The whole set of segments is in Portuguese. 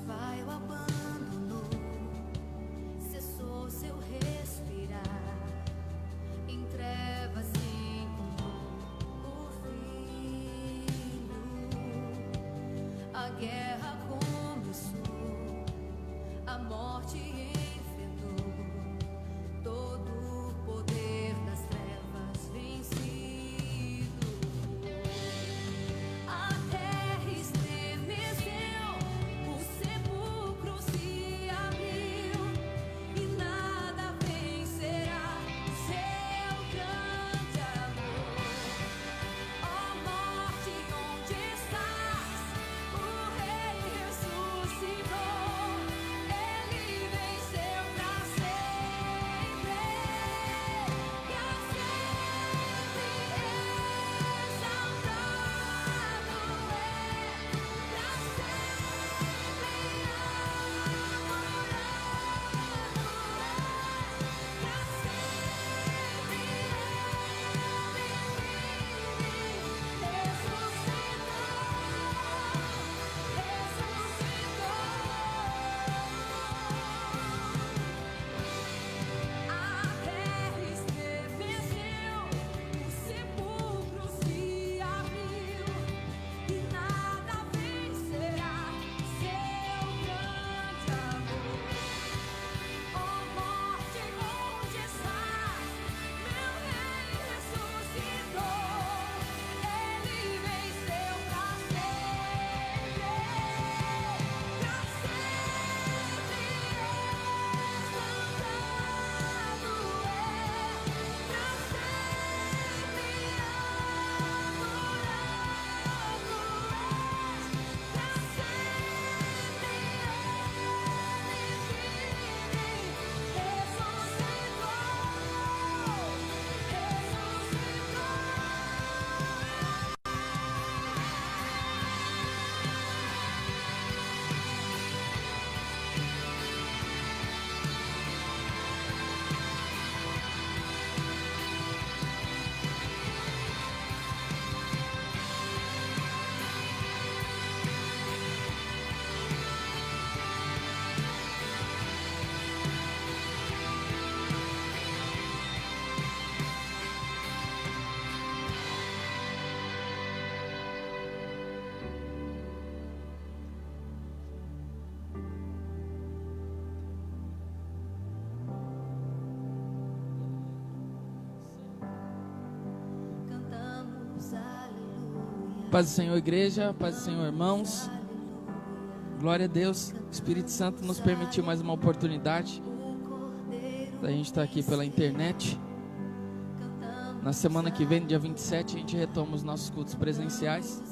Pai o abandonou, cessou seu respirar, em trevas se encontrou o Filho. A guerra começou, a morte enfrentou, todo o poder das trevas vencido. A terra estremeceu, o sepulcro se abriu, e nada vencerá seu grande amor. Ó morte, onde estás? O Rei ressuscitou, ele venceu pra sempre, pra sempre exaltado A terra estremeceu, o sepulcro se abriu, e nada vencerá seu grande amor. Ó morte, onde estás? Meu Rei ressuscitou, ele venceu pra sempre, pra sempre exaltado cantamos aleluia. Paz do Senhor, igreja, paz do Senhor, irmãos. Glória a Deus. O Espírito Santo nos permitiu mais uma oportunidade da gente estar aqui pela internet. Na semana que vem, no dia 27, a gente retoma os nossos cultos presenciais.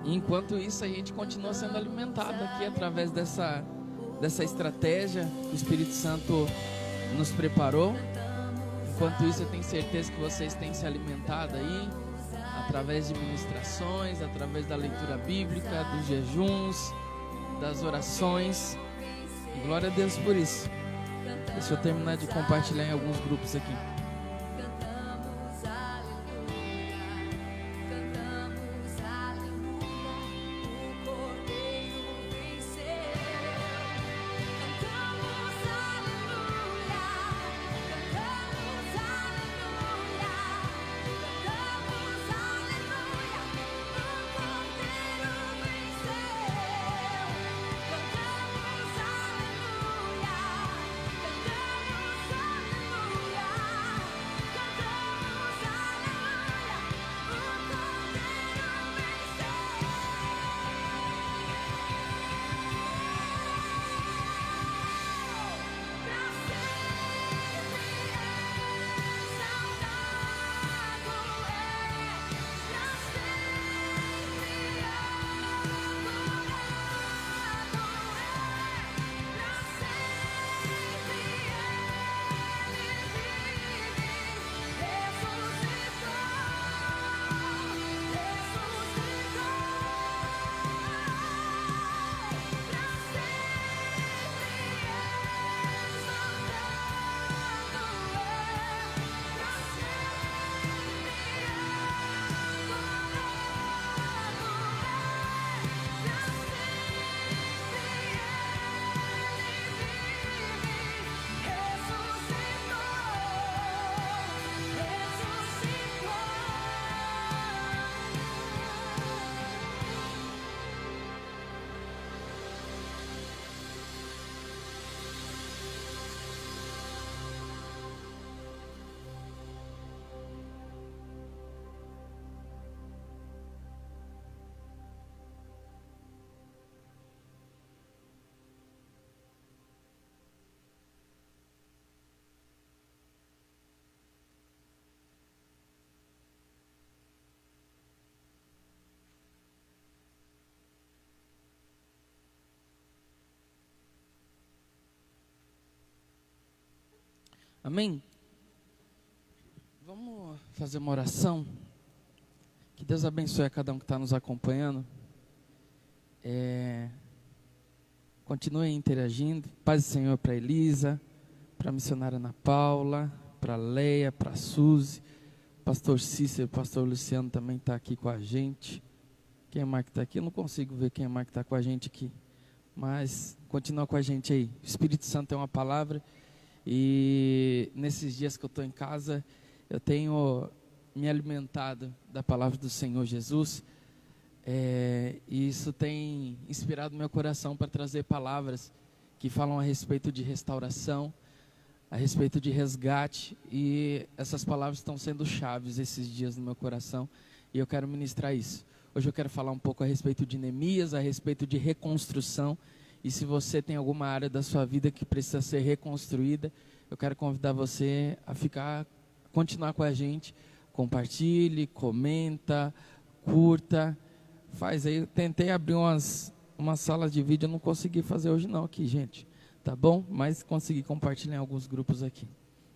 E enquanto isso, a gente continua sendo alimentado aqui através dessa estratégia que o Espírito Santo nos preparou. Enquanto isso, eu tenho certeza que vocês têm se alimentado aí, através de ministrações, através da leitura bíblica, dos jejuns, das orações. E glória a Deus por isso. Deixa eu terminar de compartilhar em alguns grupos aqui. Cantamos aleluia, cantamos aleluia, o Cordeiro venceu. Cantamos aleluia, cantamos aleluia, cantamos aleluia, o Cordeiro venceu. Cantamos aleluia, cantamos aleluia. Amém? Vamos fazer uma oração. Que Deus abençoe a cada um que está nos acompanhando. Continue interagindo. Paz do Senhor para Elisa, para a missionária Ana Paula, para Leia, para Suzy, pastor Cícero, pastor Luciano também está aqui com a gente. Quem mais que está aqui? Eu não consigo ver quem mais que está com a gente aqui. Mas continua com a gente aí. O Espírito Santo tem uma palavra. E nesses dias que eu estou em casa, eu tenho me alimentado da palavra do Senhor Jesus. E isso tem inspirado meu coração para trazer palavras que falam a respeito de restauração, a respeito de resgate. E essas palavras estão sendo chaves esses dias no meu coração. E eu quero ministrar isso. Hoje eu quero falar um pouco a respeito de Neemias, a respeito de reconstrução. E se você tem alguma área da sua vida que precisa ser reconstruída, eu quero convidar você a continuar com a gente. Compartilhe, comenta, curta, faz aí. Eu tentei abrir uma sala de vídeo, eu não consegui fazer hoje não aqui, gente. Tá bom? Mas consegui compartilhar em alguns grupos aqui.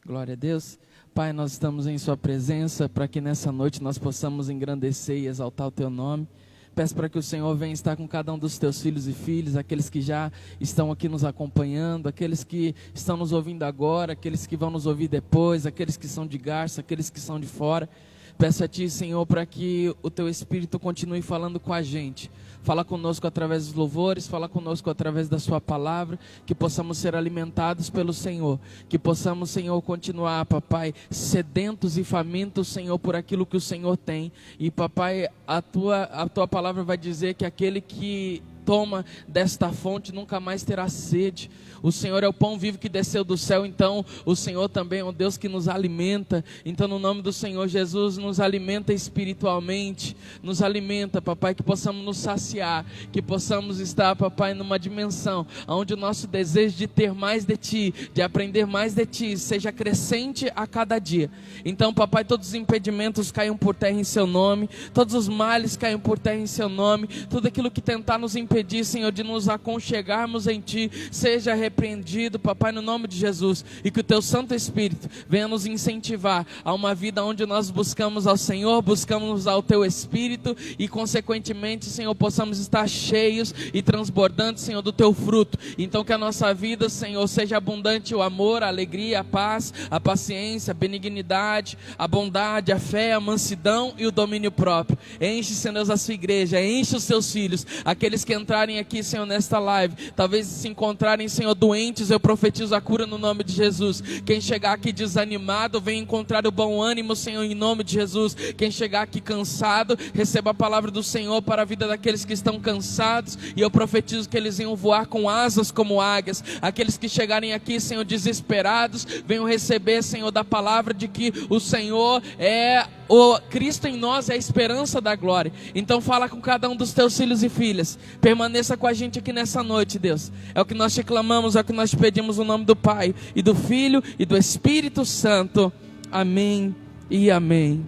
Glória a Deus. Pai, nós estamos em sua presença para que nessa noite nós possamos engrandecer e exaltar o teu nome. Peço para que o Senhor venha estar com cada um dos teus filhos e filhas, aqueles que já estão aqui nos acompanhando, aqueles que estão nos ouvindo agora, aqueles que vão nos ouvir depois, aqueles que são de Garça, aqueles que são de fora. Peço a Ti, Senhor, para que o Teu Espírito continue falando com a gente. Fala conosco através dos louvores, fala conosco através da Sua palavra, que possamos ser alimentados pelo Senhor, que possamos, Senhor, continuar, Papai, sedentos e famintos, Senhor, por aquilo que o Senhor tem. E, Papai, a tua palavra vai dizer que aquele que toma desta fonte nunca mais terá sede. O Senhor é o pão vivo que desceu do céu, então o Senhor também é um Deus que nos alimenta. Então, no nome do Senhor Jesus, nos alimenta espiritualmente, nos alimenta, Papai, que possamos nos saciar, que possamos estar, Papai, numa dimensão onde o nosso desejo de ter mais de Ti, de aprender mais de Ti, seja crescente a cada dia. Então, Papai, todos os impedimentos caiam por terra em Seu nome, todos os males caiam por terra em Seu nome, tudo aquilo que tentar nos impedir, Senhor, de nos aconchegarmos em Ti, seja repreendido, Papai, no nome de Jesus, e que o Teu Santo Espírito venha nos incentivar a uma vida onde nós buscamos ao Senhor, buscamos ao Teu Espírito e, consequentemente, Senhor, possamos estar cheios e transbordantes, Senhor, do Teu fruto. Então, que a nossa vida, Senhor, seja abundante o amor, a alegria, a paz, a paciência, a benignidade, a bondade, a fé, a mansidão e o domínio próprio. Enche, Senhor Deus, a Sua igreja, enche os Seus filhos, aqueles que entrarem aqui, Senhor, nesta live, talvez se encontrarem, Senhor, doentes, eu profetizo a cura no nome de Jesus. Quem chegar aqui desanimado, venha encontrar o bom ânimo, Senhor, em nome de Jesus. Quem chegar aqui cansado, receba a palavra do Senhor para a vida daqueles que estão cansados, e eu profetizo que eles venham voar com asas como águias. Aqueles que chegarem aqui, Senhor, desesperados, venham receber, Senhor, da palavra de que o Senhor é o Cristo em nós, é a esperança da glória. Então fala com cada um dos teus filhos e filhas, permaneça com a gente aqui nessa noite, Deus. É o que nós te clamamos, é o que nós te pedimos no nome do Pai, e do Filho, e do Espírito Santo. Amém e amém.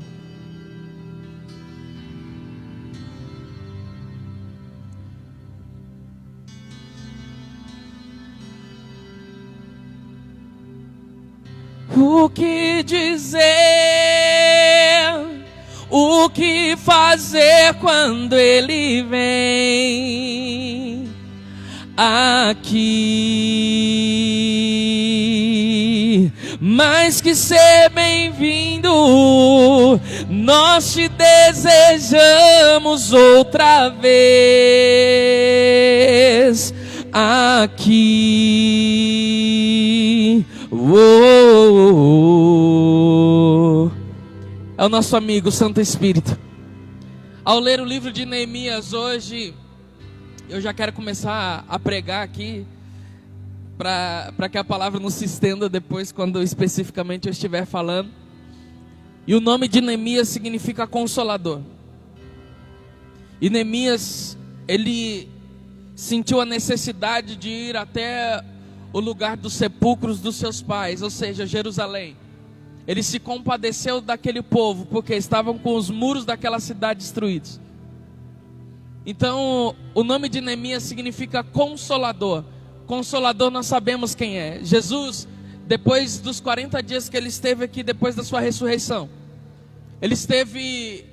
O que dizer, o que fazer quando Ele vem aqui? Mais que ser bem-vindo, nós te desejamos outra vez aqui. É o nosso amigo Santo Espírito. Ao ler o livro de Neemias hoje, eu já quero começar a pregar aqui, para que a palavra não se estenda depois, quando especificamente eu estiver falando. E o nome de Neemias significa consolador. E Neemias, ele sentiu a necessidade de ir até o lugar dos sepulcros dos seus pais, ou seja, Jerusalém. Ele se compadeceu daquele povo, porque estavam com os muros daquela cidade destruídos. Então, o nome de Neemias significa consolador. Consolador, nós sabemos quem é. Jesus depois dos 40 dias que ele esteve aqui, depois da sua ressurreição, ele esteve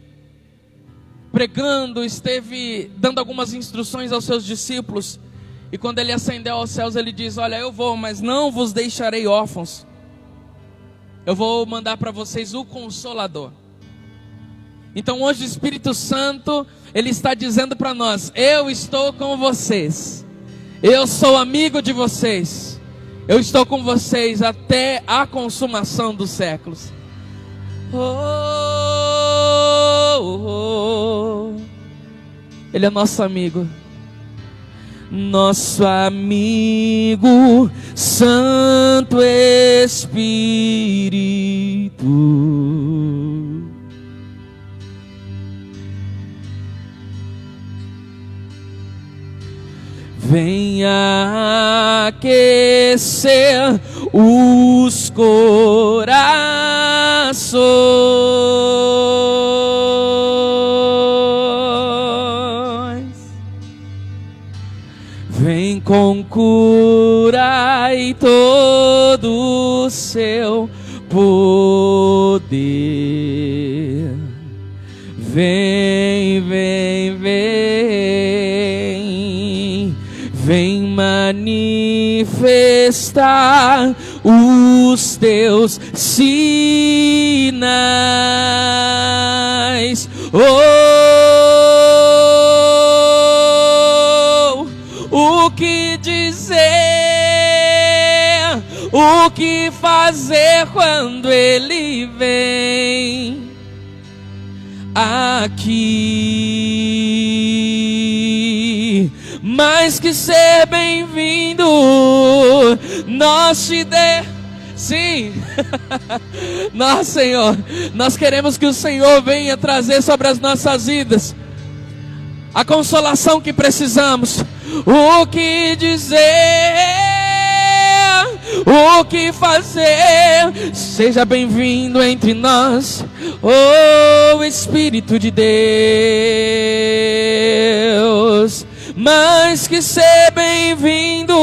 pregando, esteve dando algumas instruções aos seus discípulos. E quando ele ascendeu aos céus, ele diz: olha, eu vou, mas não vos deixarei órfãos. Eu vou mandar para vocês o Consolador. Então hoje o Espírito Santo, ele está dizendo para nós: eu estou com vocês. Eu sou amigo de vocês. Eu estou com vocês até a consumação dos séculos. Ele é nosso amigo. Nosso amigo, Santo Espírito. Venha aquecer os corações. Vem com cura e todo o seu poder. Vem, vem, vem. Vem manifestar os teus sinais. O que dizer, o que fazer quando ele vem aqui? Mais que ser bem-vindo, nós te Sim, nós, Senhor, nós queremos que o Senhor venha trazer sobre as nossas vidas a consolação que precisamos. O que dizer, o que fazer? Seja bem-vindo entre nós, oh Espírito de Deus. Mais que ser bem-vindo,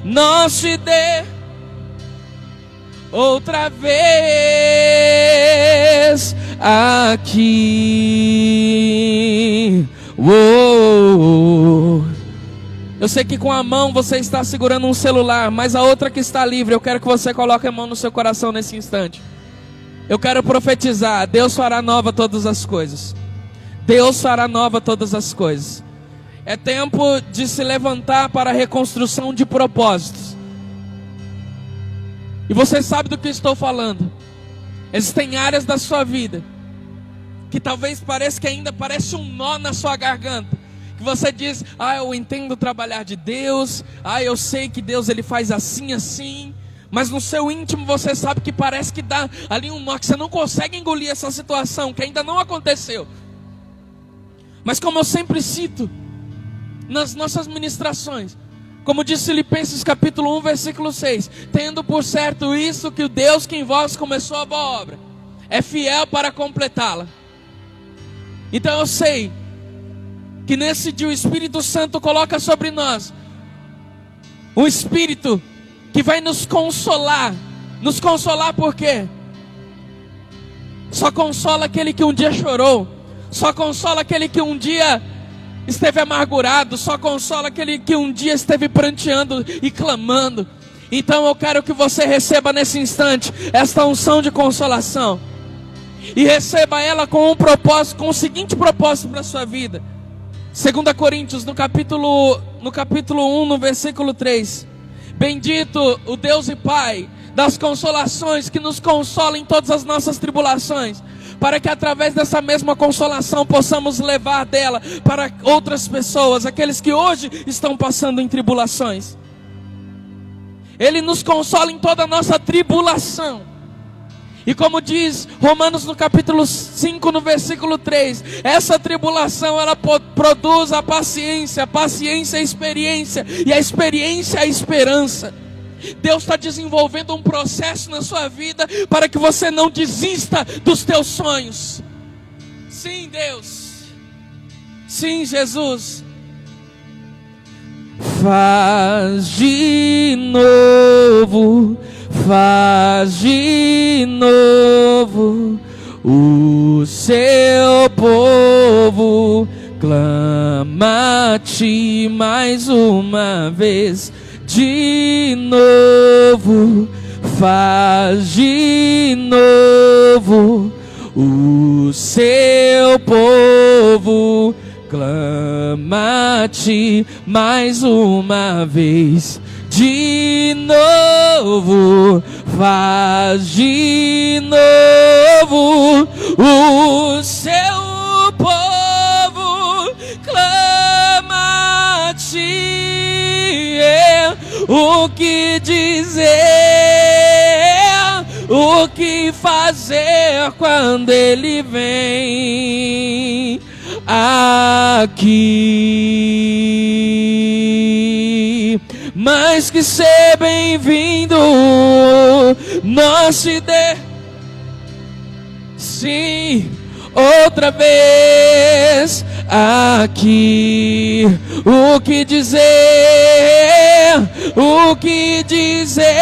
nós te outra vez aqui. Uou. Eu sei que com a mão você está segurando um celular, mas a outra que está livre, eu quero que você coloque a mão no seu coração nesse instante. Eu quero profetizar: Deus fará nova todas as coisas. Deus fará nova todas as coisas. É tempo de se levantar para a reconstrução de propósitos. E você sabe do que estou falando. Existem áreas da sua vida que talvez pareça que ainda parece um nó na sua garganta. Que você diz: ah, eu entendo trabalhar de Deus. Ah, eu sei que Deus ele faz assim, assim. Mas no seu íntimo você sabe que parece que dá ali um nó, que você não consegue engolir essa situação, que ainda não aconteceu. Mas como eu sempre cito nas nossas ministrações, como diz Filipenses capítulo 1, versículo 6, tendo por certo isso, que o Deus que em vós começou a boa obra é fiel para completá-la. Então eu sei que nesse dia o Espírito Santo coloca sobre nós um Espírito que vai nos consolar. Nos consolar por quê? Só consola aquele que um dia chorou. Só consola aquele que um dia esteve amargurado. Só consola aquele que um dia esteve pranteando e clamando. Então eu quero que você receba nesse instante esta unção de consolação. E receba ela com um propósito, com o seguinte propósito para a sua vida. 2 Coríntios, no capítulo 1, no versículo 3. Bendito o Deus e Pai das consolações, que nos consola em todas as nossas tribulações, para que através dessa mesma consolação possamos levar dela para outras pessoas, aqueles que hoje estão passando em tribulações. Ele nos consola em toda a nossa tribulação. E como diz Romanos no capítulo 5, no versículo 3, essa tribulação ela produz a paciência a experiência, e a experiência a esperança. Deus está desenvolvendo um processo na sua vida para que você não desista dos teus sonhos. Sim, Deus. Sim, Jesus. faz de novo, faz de novo. O seu povo clama a ti mais uma vez. De novo, faz de novo. O seu povo clama a ti mais uma vez. De novo, faz de novo. O seu povo clama a ti. O que dizer, o que fazer quando ele vem aqui? Mais que ser bem-vindo, nós te sim, outra vez aqui. O que dizer, o que dizer,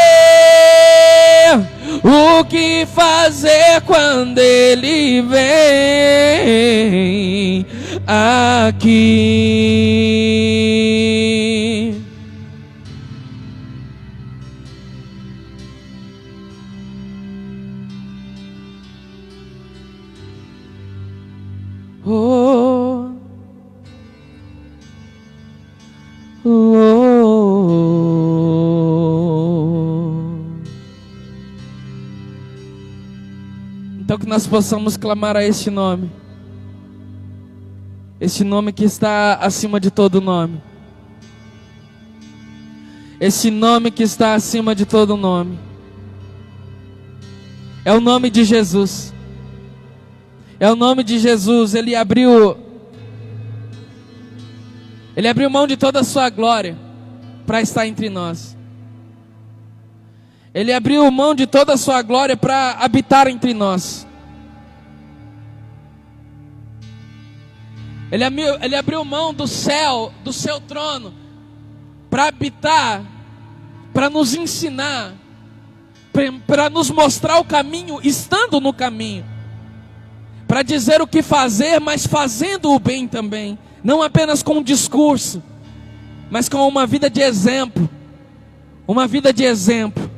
o que fazer quando ele vem aqui? Oh, oh, oh. Então que nós possamos clamar a este nome que está acima de todo nome, esse nome que está acima de todo nome, é o nome de Jesus. É o nome de Jesus. Ele abriu mão de toda a sua glória para estar entre nós. Ele abriu mão de toda a sua glória para habitar entre nós. Ele abriu mão do céu, do seu trono, para habitar, para nos ensinar, para nos mostrar o caminho, estando no caminho, para dizer o que fazer, mas fazendo o bem também, não apenas com um discurso, mas com uma vida de exemplo, uma vida de exemplo.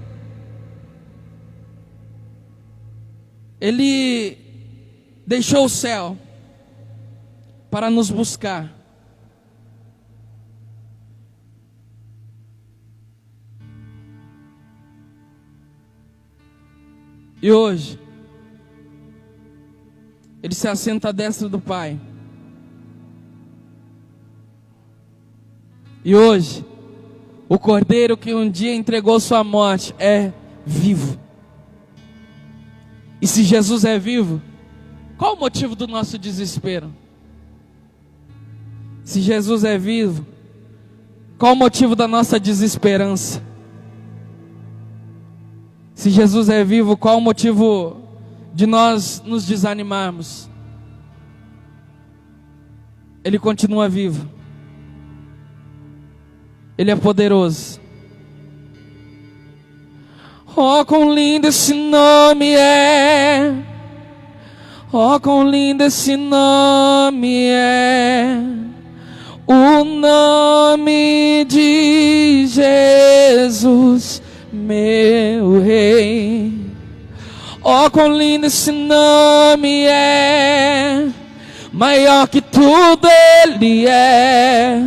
Ele deixou o céu para nos buscar. E hoje, Ele se assenta à destra do Pai. E hoje, o Cordeiro que um dia entregou sua morte é vivo. E se Jesus é vivo, qual o motivo do nosso desespero? Se Jesus é vivo, qual o motivo da nossa desesperança? Se Jesus é vivo, qual o motivo de nós nos desanimarmos? Ele continua vivo. Ele é poderoso. Oh, quão lindo esse nome é! Oh, quão lindo esse nome é! O nome de Jesus, meu Rei. Oh, quão lindo esse nome é! Maior que tudo Ele é.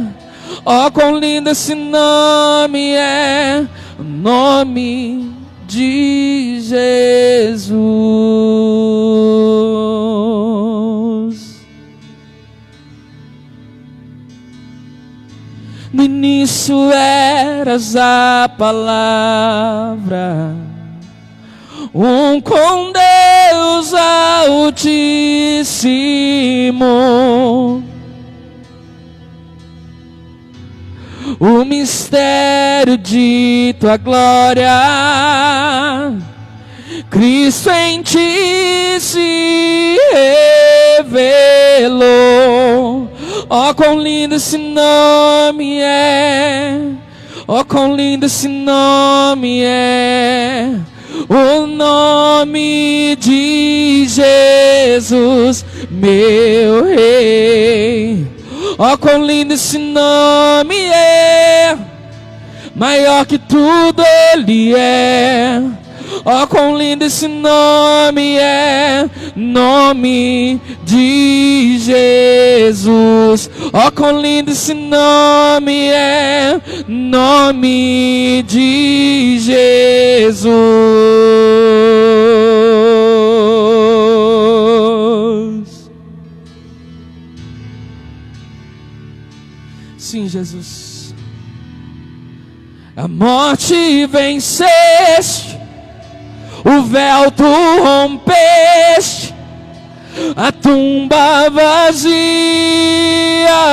Oh, quão lindo esse nome é! O nome de Jesus. No início eras a palavra, com Deus Altíssimo. O mistério de tua glória, Cristo em ti se revelou. Oh, quão lindo esse nome é. Oh, quão lindo esse nome é. O nome de Jesus, meu Rei. Oh, quão lindo esse nome é. Maior que tudo Ele é. Oh, quão lindo esse nome é. Nome de Jesus. Oh, quão lindo esse nome é. Nome de Jesus. Sim, Jesus. A morte venceste, o véu tu rompeste, a tumba vazia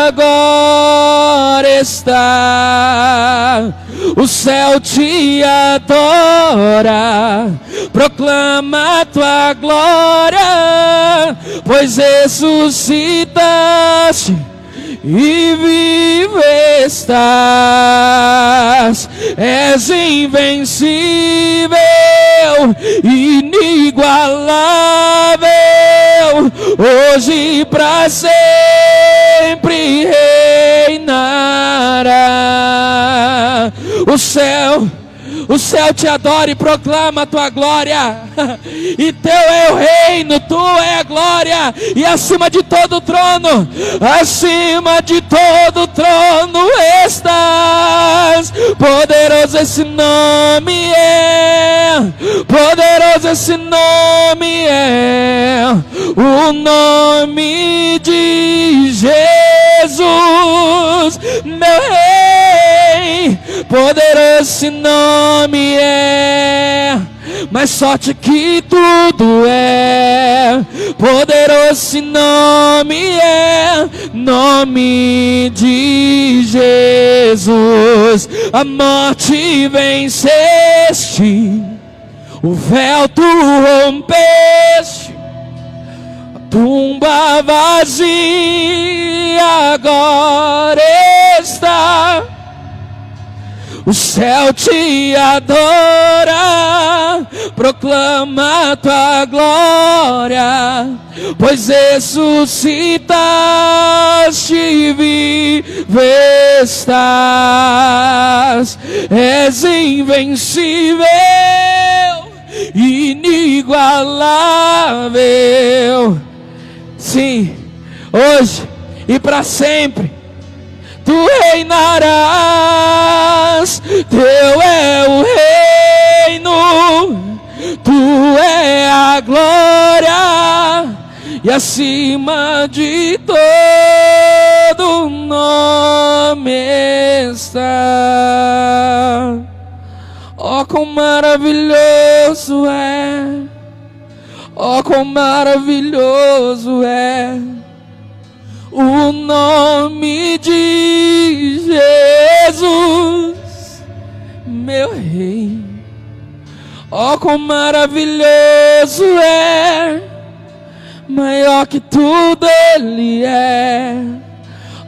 agora está. O céu te adora, proclama a tua glória, pois ressuscitaste e vivo estás. És invencível, inigualável, hoje pra sempre reinará. O céu te adora e proclama a tua glória, e teu é o reino, tu é a glória, e acima de todo trono estás. Poderoso esse nome é, poderoso esse nome é, o nome de Jesus, meu Rei. Poderoso esse nome é, mais forte que tudo é. Poderoso esse nome é, nome de Jesus. A morte venceste, o véu tu rompeste, a tumba vazia agora está. O céu te adora, proclama a tua glória, pois ressuscitaste e vivo estás. És invencível, inigualável. Sim, hoje e para sempre tu reinarás, teu é o reino, tu é a glória, e acima de todo nome está. Oh, quão maravilhoso é, oh, quão maravilhoso é o nome de Jesus, meu Rei. Oh, quão maravilhoso é, maior que tudo Ele é.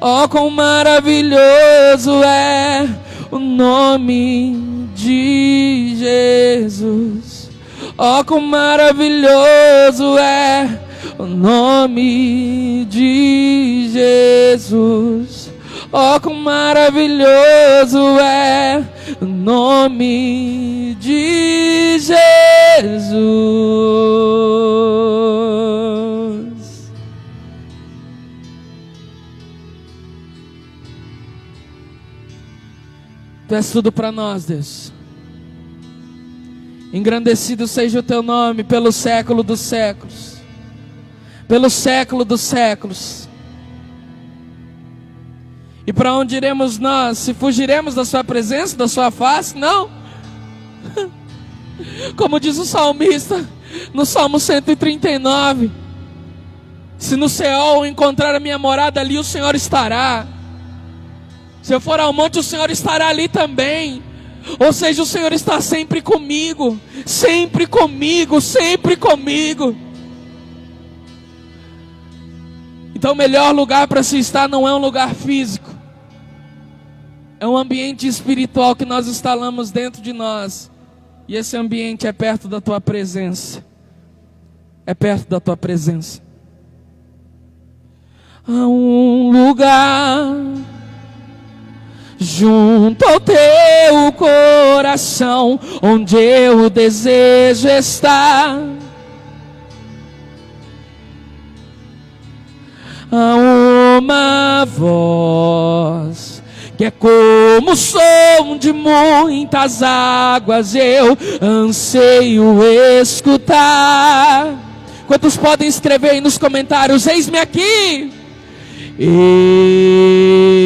Oh, quão maravilhoso é o nome de Jesus. Oh, quão maravilhoso é o nome de Jesus. Oh, quão maravilhoso é o nome de Jesus. Tu és tudo para nós, Deus. Engrandecido seja o teu nome pelo século dos séculos, pelo século dos séculos. E para onde iremos nós? Se fugiremos da sua presença, da sua face? Não. Como diz o salmista no Salmo 139, se no Seol encontrar a minha morada, ali o Senhor estará. Se eu for ao monte, o Senhor estará ali também. Ou seja, o Senhor está sempre comigo, sempre comigo, sempre comigo. Então o melhor lugar para se estar não é um lugar físico, é um ambiente espiritual que nós instalamos dentro de nós. E esse ambiente é perto da tua presença. É perto da tua presença. Há um lugar junto ao teu coração, onde eu desejo estar. Há uma voz que é como o som de muitas águas, eu anseio escutar. Quantos podem escrever aí nos comentários: eis-me aqui,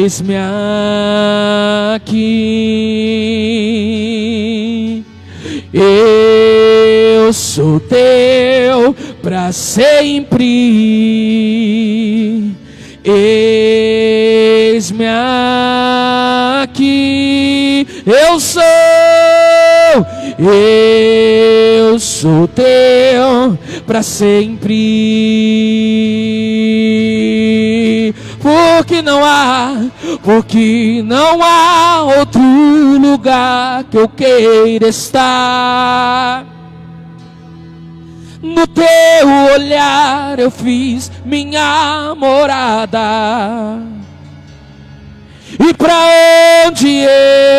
eis-me aqui, eu sou teu para sempre. Eis-me aqui, eu sou teu para sempre. Porque não há outro lugar que eu queira estar. No teu olhar eu fiz minha morada. E pra onde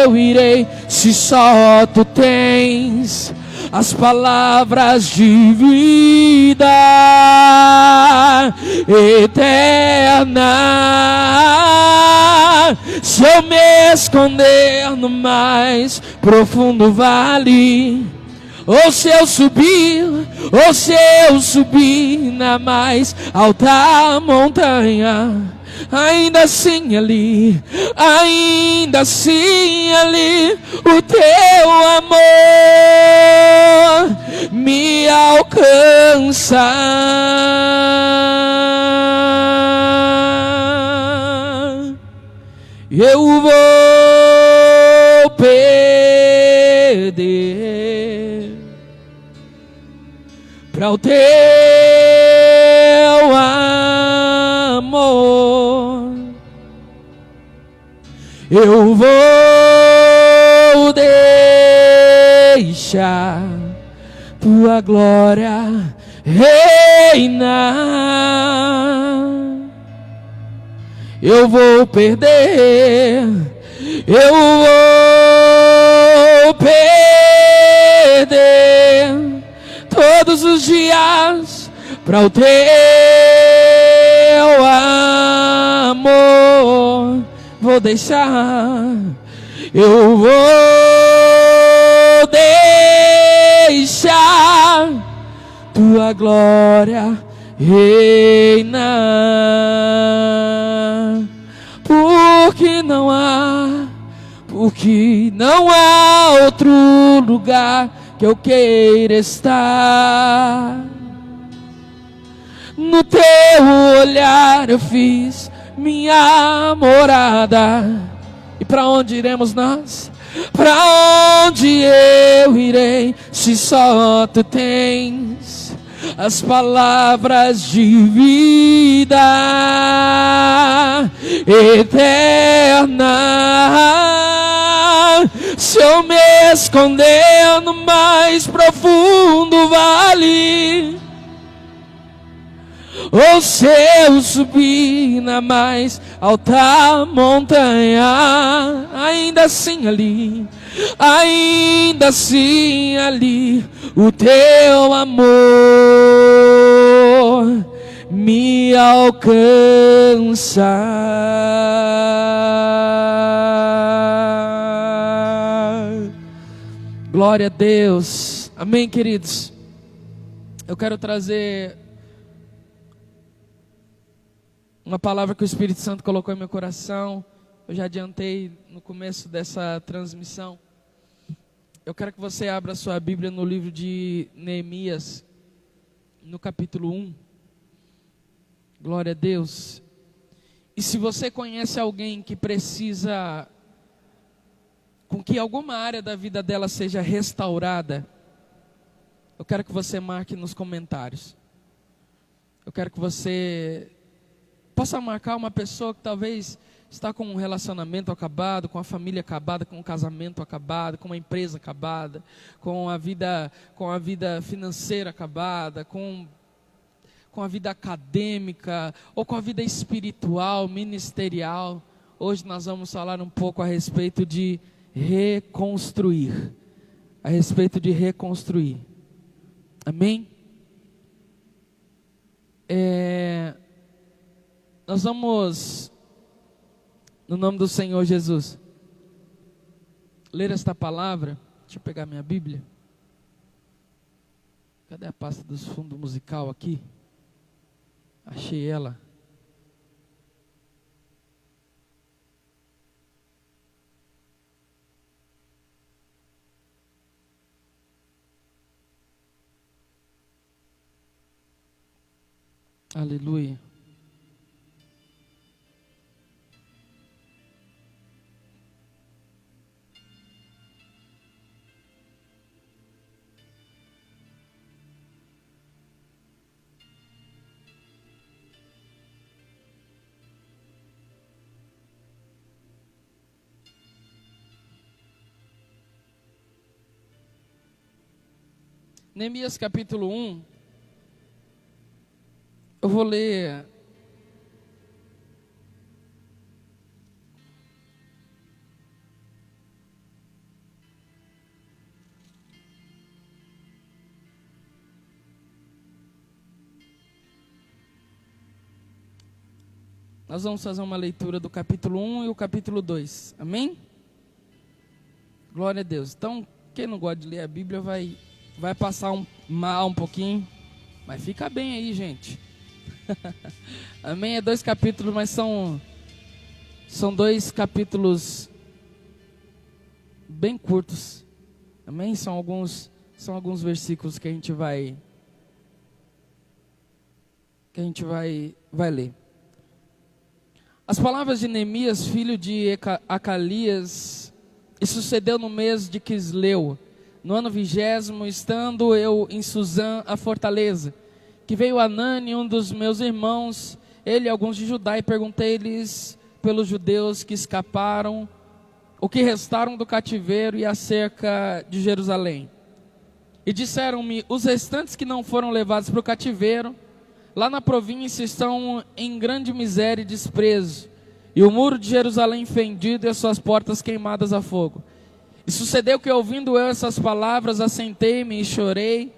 eu irei, se só tu tens as palavras de vida eterna? Se eu me esconder no mais profundo vale, ou se eu subir na mais alta montanha, ainda assim ali o teu amor me alcança. Eu vou perder para o teu amor. Eu vou deixar tua glória reinar. Eu vou perder, eu vou perder todos os dias para o teu amor. Vou deixar, eu vou deixar tua glória reinar. Porque não há outro lugar que eu queira estar. No teu olhar eu fiz minha morada. E para onde iremos nós? Para onde eu irei, se só tu tens as palavras de vida eterna? Se eu me esconder no mais profundo vale, ou se eu subir na mais alta montanha, ainda assim ali o teu amor me alcança. Glória a Deus. Amém, queridos. Eu quero trazer uma palavra que o Espírito Santo colocou em meu coração. Eu já adiantei no começo dessa transmissão. Eu quero que você abra sua Bíblia no livro de Neemias, no capítulo 1. Glória a Deus. E se você conhece alguém que precisa com que alguma área da vida dela seja restaurada, eu quero que você marque nos comentários. Eu quero que você Possa marcar uma pessoa que talvez está com um relacionamento acabado, com a família acabada, com um casamento acabado, com uma empresa acabada, com a vida financeira acabada, com a vida acadêmica, ou com a vida espiritual, ministerial. Hoje nós vamos falar um pouco a respeito de reconstruir. A respeito de reconstruir. Amém? Nós vamos, no nome do Senhor Jesus, ler esta palavra. Deixa eu pegar minha Bíblia. Cadê a pasta dos fundos musical aqui? Achei ela. Aleluia. Neemias capítulo 1, eu vou ler nós vamos fazer uma leitura do capítulo 1 e o capítulo 2, amém? Glória a Deus. Então, quem não gosta de ler a Bíblia vai passar mal um pouquinho, mas fica bem aí, gente. Amém? É 2 capítulos, mas são 2 capítulos bem curtos. Amém? São alguns versículos que a gente vai ler. As palavras de Neemias, filho de Acalias, e sucedeu no mês de Quisleu, no ano 20º, estando eu em Suzã, a fortaleza, que veio Anani, um dos meus irmãos, ele e alguns de Judá, e perguntei-lhes pelos judeus que escaparam, o que restaram do cativeiro e acerca de Jerusalém. E disseram-me, os restantes que não foram levados para o cativeiro, lá na província estão em grande miséria e desprezo, e o muro de Jerusalém fendido e as suas portas queimadas a fogo. E sucedeu que, ouvindo eu essas palavras, assentei-me e chorei,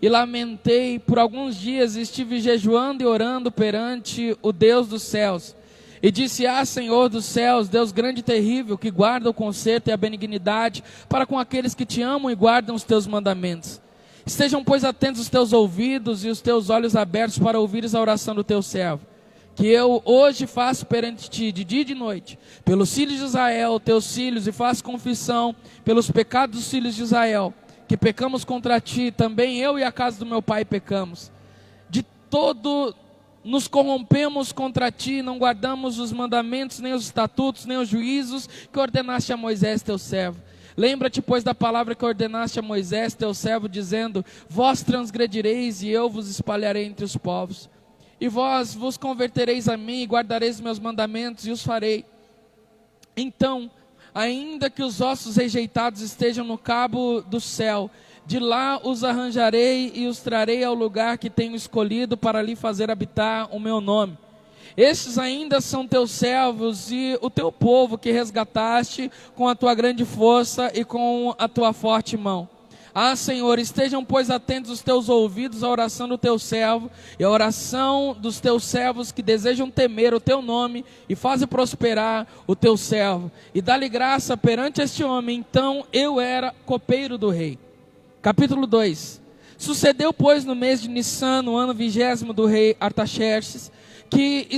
e lamentei por alguns dias, e estive jejuando e orando perante o Deus dos céus. E disse, Senhor dos céus, Deus grande e terrível, que guarda o conserto e a benignidade para com aqueles que te amam e guardam os teus mandamentos. Estejam, pois, atentos os teus ouvidos e os teus olhos abertos para ouvires a oração do teu servo, que eu hoje faço perante ti, de dia e de noite, pelos filhos de Israel, teus filhos, e faço confissão pelos pecados dos filhos de Israel, que pecamos contra ti, também eu e a casa do meu pai pecamos. De todo nos corrompemos contra ti, não guardamos os mandamentos, nem os estatutos, nem os juízos que ordenaste a Moisés teu servo. Lembra-te, pois, da palavra que ordenaste a Moisés teu servo, dizendo, vós transgredireis e eu vos espalharei entre os povos. E vós vos convertereis a mim e guardareis meus mandamentos e os farei. Então, ainda que os ossos rejeitados estejam no cabo do céu, de lá os arranjarei e os trarei ao lugar que tenho escolhido para ali fazer habitar o meu nome. Estes ainda são teus servos e o teu povo que resgataste com a tua grande força e com a tua forte mão. Senhor, estejam, pois, atentos os teus ouvidos à oração do teu servo e à oração dos teus servos que desejam temer o teu nome e fazem prosperar o teu servo. E dá-lhe graça perante este homem. Então eu era copeiro do rei. Capítulo 2. Sucedeu, pois, no mês de Nissan, no ano 20º do rei Artaxerxes, que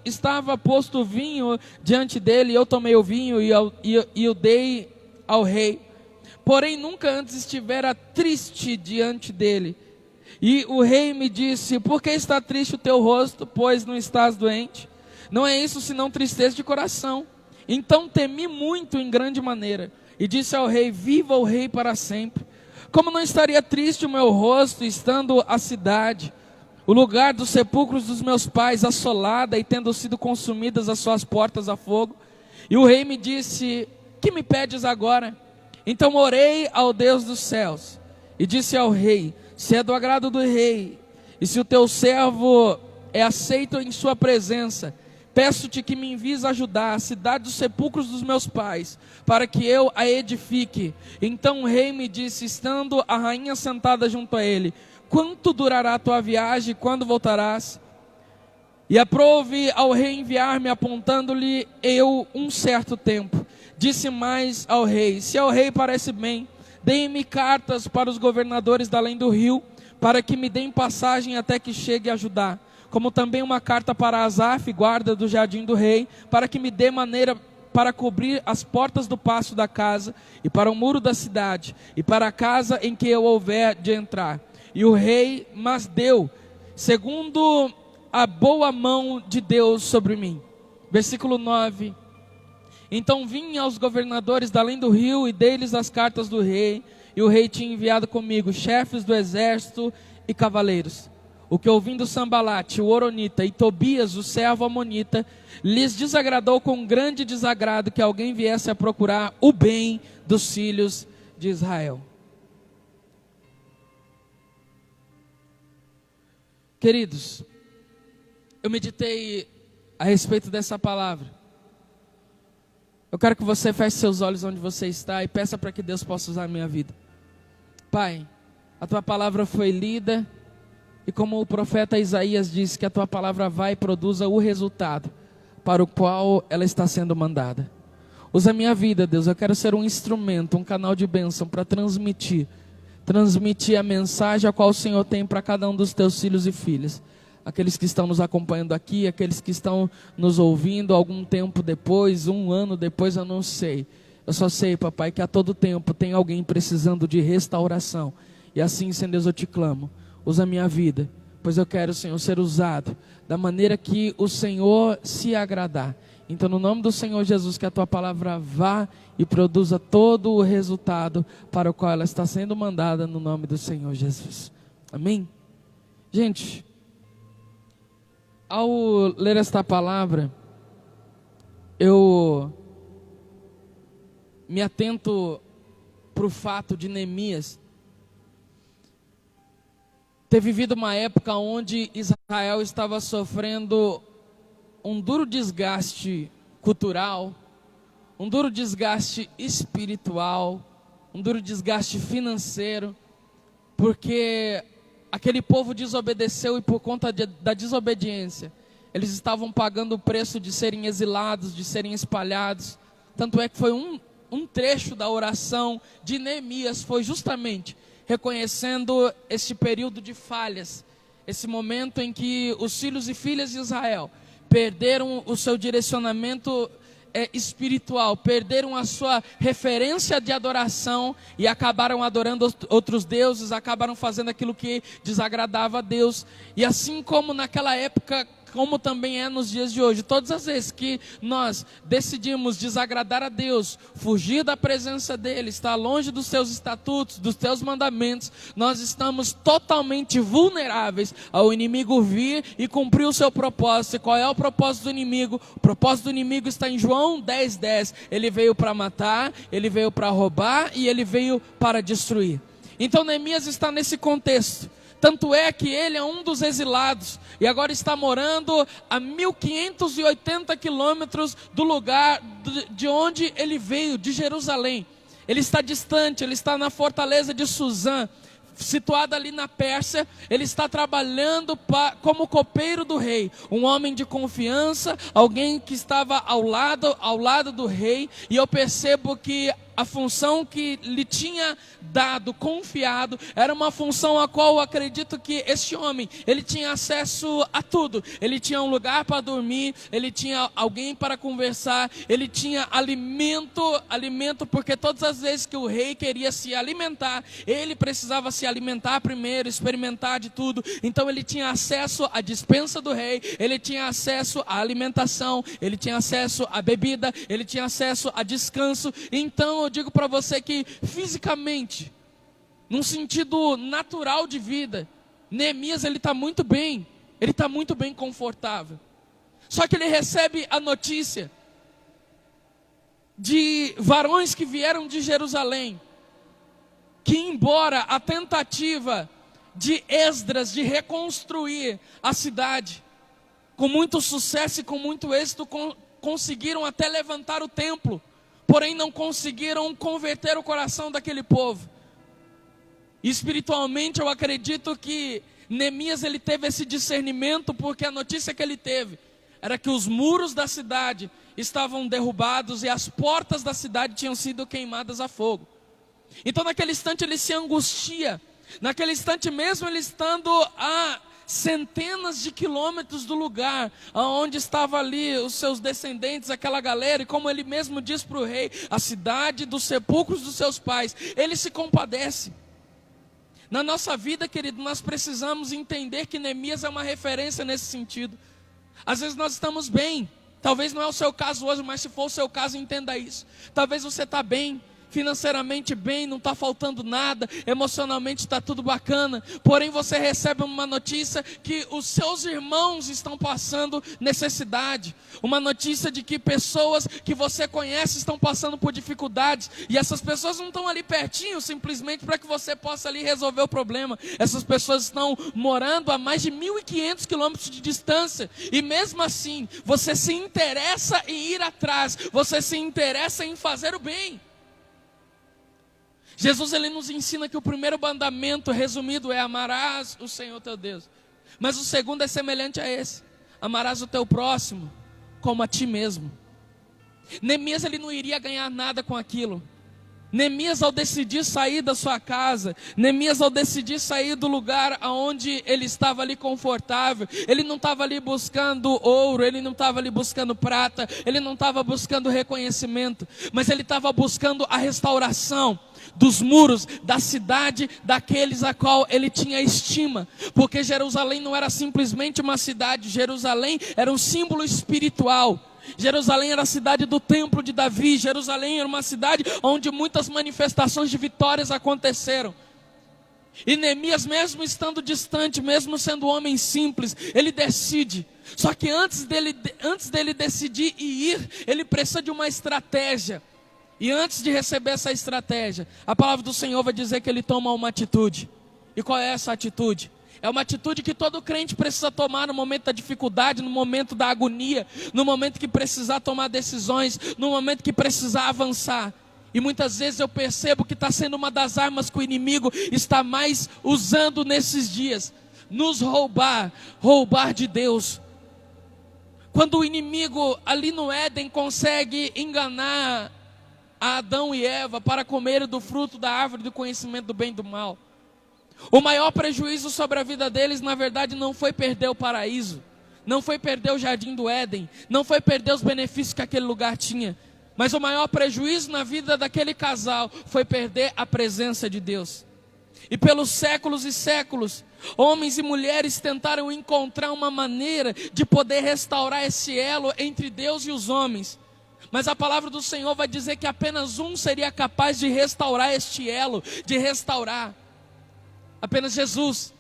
estava posto o vinho diante dele, eu tomei o vinho e o dei ao rei. Porém, nunca antes estivera triste diante dele. E o rei me disse, por que está triste o teu rosto, pois não estás doente? Não é isso, senão tristeza de coração. Então temi muito em grande maneira. E disse ao rei, viva o rei para sempre. Como não estaria triste o meu rosto, estando a cidade? o lugar dos sepulcros dos meus pais assolada e tendo sido consumidas as suas portas a fogo. E o rei me disse: que me pedes agora? Então orei ao Deus dos céus e disse ao rei: se é do agrado do rei, e se o teu servo é aceito em sua presença, peço-te que me envies ajudar a cidade dos sepulcros dos meus pais, para que eu a edifique. Então o rei me disse, estando a rainha sentada junto a ele: quanto durará a tua viagem, quando voltarás? E aprouve ao rei enviar-me, apontando-lhe eu um certo tempo. Disse mais ao rei: se ao rei parece bem, deem-me cartas para os governadores da além do rio, para que me deem passagem até que chegue a Judá, como também uma carta para Asaf, guarda do jardim do rei, para que me dê maneira para cobrir as portas do paço da casa, e para o muro da cidade, e para a casa em que eu houver de entrar. E o rei mas deu, segundo a boa mão de Deus sobre mim. Versículo 9. Então vim aos governadores da além do rio, e dei-lhes as cartas do rei, e o rei tinha enviado comigo chefes do exército e cavaleiros. O que ouvindo Sambalate, o Horonita, e Tobias, o servo amonita, lhes desagradou com grande desagrado que alguém viesse a procurar o bem dos filhos de Israel. Queridos, eu meditei a respeito dessa palavra. Eu quero que você feche seus olhos onde você está e peça para que Deus possa usar a minha vida. Pai, a tua palavra foi lida, e como o profeta Isaías disse, que a tua palavra vai e produza o resultado para o qual ela está sendo mandada. Usa a minha vida, Deus. Eu quero ser um instrumento, um canal de bênção para transmitir a mensagem a qual o Senhor tem para cada um dos teus filhos e filhas. Aqueles que estão nos acompanhando aqui, aqueles que estão nos ouvindo algum tempo depois, um ano depois, eu não sei. Eu só sei, papai, que a todo tempo tem alguém precisando de restauração. E assim, Senhor Deus, eu te clamo. Usa a minha vida, pois eu quero, Senhor, ser usado da maneira que o Senhor se agradar. Então, no nome do Senhor Jesus, que a tua palavra vá e produza todo o resultado para o qual ela está sendo mandada, no nome do Senhor Jesus. Amém? Gente, ao ler esta palavra, eu me atento para o fato de Neemias ter vivido uma época onde Israel estava sofrendo um duro desgaste cultural, um duro desgaste espiritual, um duro desgaste financeiro, porque aquele povo desobedeceu, e por conta da desobediência, eles estavam pagando o preço de serem exilados, de serem espalhados. Tanto é que foi um trecho da oração de Neemias, foi justamente reconhecendo esse período de falhas, esse momento em que os filhos e filhas de Israel perderam o seu direcionamento espiritual, perderam a sua referência de adoração e acabaram adorando outros deuses, acabaram fazendo aquilo que desagradava a Deus. E assim como naquela época, como também é nos dias de hoje, todas as vezes que nós decidimos desagradar a Deus, fugir da presença dEle, estar longe dos seus estatutos, dos teus mandamentos, nós estamos totalmente vulneráveis ao inimigo vir e cumprir o seu propósito. E qual é o propósito do inimigo? O propósito do inimigo está em João 10:10. Ele veio para matar, ele veio para roubar e ele veio para destruir. Então Neemias está nesse contexto. Tanto é que ele é um dos exilados e agora está morando a 1.580 quilômetros do lugar de onde ele veio, de Jerusalém. Ele está distante, ele está na fortaleza de Suzã, situada ali na Pérsia. Ele está trabalhando como copeiro do rei, um homem de confiança, alguém que estava ao lado do rei. E eu percebo que a função que lhe tinha dado, confiado, era uma função a qual eu acredito que este homem, ele tinha acesso a tudo. Ele tinha um lugar para dormir, ele tinha alguém para conversar, ele tinha alimento, porque todas as vezes que o rei queria se alimentar, ele precisava se alimentar primeiro, experimentar de tudo. Então ele tinha acesso à despensa do rei, ele tinha acesso à alimentação, ele tinha acesso à bebida, ele tinha acesso a descanso. Então eu digo para você que fisicamente, num sentido natural de vida, Neemias, ele está muito bem confortável. Só que ele recebe a notícia de varões que vieram de Jerusalém, que embora a tentativa de Esdras de reconstruir a cidade, com muito sucesso e com muito êxito, conseguiram até levantar o templo, porém não conseguiram converter o coração daquele povo. E espiritualmente eu acredito que Neemias, ele teve esse discernimento, porque a notícia que ele teve era que os muros da cidade estavam derrubados e as portas da cidade tinham sido queimadas a fogo. Então naquele instante ele se angustia, naquele instante mesmo ele estando a centenas de quilômetros do lugar onde estavam ali os seus descendentes, aquela galera, e como ele mesmo diz para o rei, a cidade dos sepulcros dos seus pais, ele se compadece. Na nossa vida, querido, nós precisamos entender que Neemias é uma referência nesse sentido. Às vezes nós estamos bem, talvez não é o seu caso hoje, mas se for o seu caso, entenda isso. Talvez você está bem, financeiramente bem, não está faltando nada, emocionalmente está tudo bacana, porém você recebe uma notícia que os seus irmãos estão passando necessidade, uma notícia de que pessoas que você conhece estão passando por dificuldades, e essas pessoas não estão ali pertinho simplesmente para que você possa ali resolver o problema. Essas pessoas estão morando a mais de 1.500 quilômetros de distância, e mesmo assim você se interessa em ir atrás, você se interessa em fazer o bem. Jesus, ele nos ensina que o primeiro mandamento resumido é: amarás o Senhor teu Deus. Mas o segundo é semelhante a esse: amarás o teu próximo como a ti mesmo. Neemias, ele não iria ganhar nada com aquilo. Neemias, ao decidir sair da sua casa, Neemias, ao decidir sair do lugar onde ele estava ali confortável, ele não estava ali buscando ouro, ele não estava ali buscando prata, ele não estava buscando reconhecimento, mas ele estava buscando a restauração dos muros da cidade daqueles a qual ele tinha estima, porque Jerusalém não era simplesmente uma cidade, Jerusalém era um símbolo espiritual. Jerusalém era a cidade do templo de Davi, Jerusalém era uma cidade onde muitas manifestações de vitórias aconteceram. E Neemias, mesmo estando distante, mesmo sendo um homem simples, ele decide. Só que antes dele decidir e ir, ele precisa de uma estratégia. E antes de receber essa estratégia, a palavra do Senhor vai dizer que ele toma uma atitude. E qual é essa atitude? É uma atitude que todo crente precisa tomar no momento da dificuldade, no momento da agonia, no momento que precisar tomar decisões, no momento que precisar avançar. E muitas vezes eu percebo que está sendo uma das armas que o inimigo está mais usando nesses dias. Nos roubar de Deus. Quando o inimigo ali no Éden consegue enganar a Adão e Eva para comerem do fruto da árvore do conhecimento do bem e do mal, o maior prejuízo sobre a vida deles, na verdade, não foi perder o paraíso, não foi perder o jardim do Éden, não foi perder os benefícios que aquele lugar tinha, mas o maior prejuízo na vida daquele casal foi perder a presença de Deus. E pelos séculos e séculos, homens e mulheres tentaram encontrar uma maneira de poder restaurar esse elo entre Deus e os homens. Mas a palavra do Senhor vai dizer que apenas um seria capaz de restaurar este elo, de restaurar. Apenas Jesus.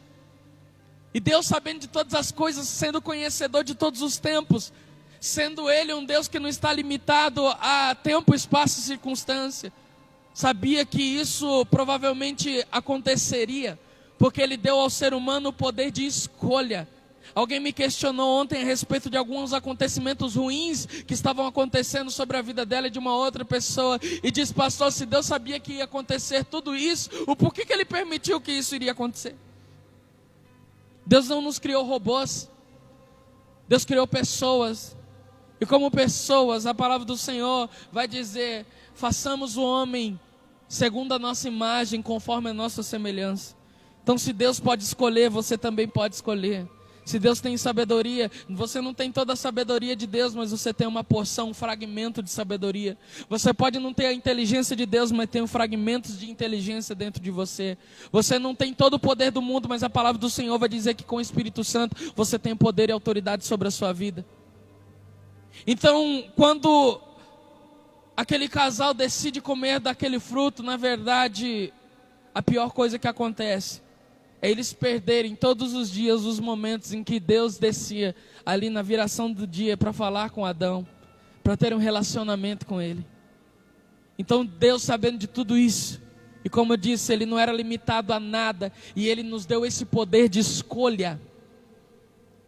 E Deus, sabendo de todas as coisas, sendo conhecedor de todos os tempos, sendo Ele um Deus que não está limitado a tempo, espaço e circunstância, sabia que isso provavelmente aconteceria, porque Ele deu ao ser humano o poder de escolha. Alguém me questionou ontem a respeito de alguns acontecimentos ruins que estavam acontecendo sobre a vida dela e de uma outra pessoa, e disse: pastor, se Deus sabia que ia acontecer tudo isso, o porquê que Ele permitiu que isso iria acontecer? Deus não nos criou robôs, Deus criou pessoas, e como pessoas, a palavra do Senhor vai dizer: façamos o homem segundo a nossa imagem, conforme a nossa semelhança. Então, se Deus pode escolher, você também pode escolher. Se Deus tem sabedoria, você não tem toda a sabedoria de Deus, mas você tem uma porção, um fragmento de sabedoria. Você pode não ter a inteligência de Deus, mas tem fragmentos de inteligência dentro de você. Você não tem todo o poder do mundo, mas a palavra do Senhor vai dizer que com o Espírito Santo você tem poder e autoridade sobre a sua vida. Então, quando aquele casal decide comer daquele fruto, na verdade, a pior coisa que acontece é eles perderem todos os dias os momentos em que Deus descia ali na viração do dia para falar com Adão, para ter um relacionamento com ele. Então Deus, sabendo de tudo isso, e como eu disse, Ele não era limitado a nada, e Ele nos deu esse poder de escolha.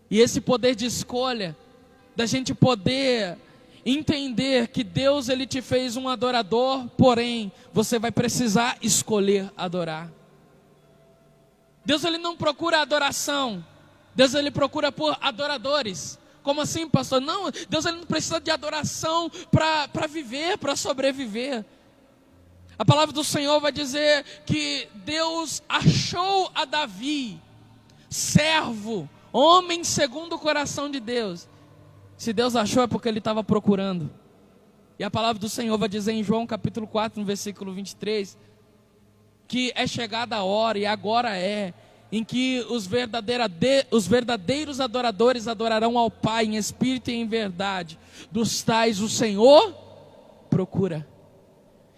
E esse poder de escolha, da gente poder entender que Deus, Ele te fez um adorador, porém, você vai precisar escolher adorar. Deus, Ele não procura adoração, Deus, Ele procura por adoradores. Como assim, pastor? Não, Deus, Ele não precisa de adoração para viver, para sobreviver. A palavra do Senhor vai dizer que Deus achou a Davi, servo, homem segundo o coração de Deus. Se Deus achou é porque Ele estava procurando. E a palavra do Senhor vai dizer em João capítulo 4, no versículo 23, que é chegada a hora, e agora é, em que os verdadeiros adoradores adorarão ao Pai em espírito e em verdade. Dos tais o Senhor procura.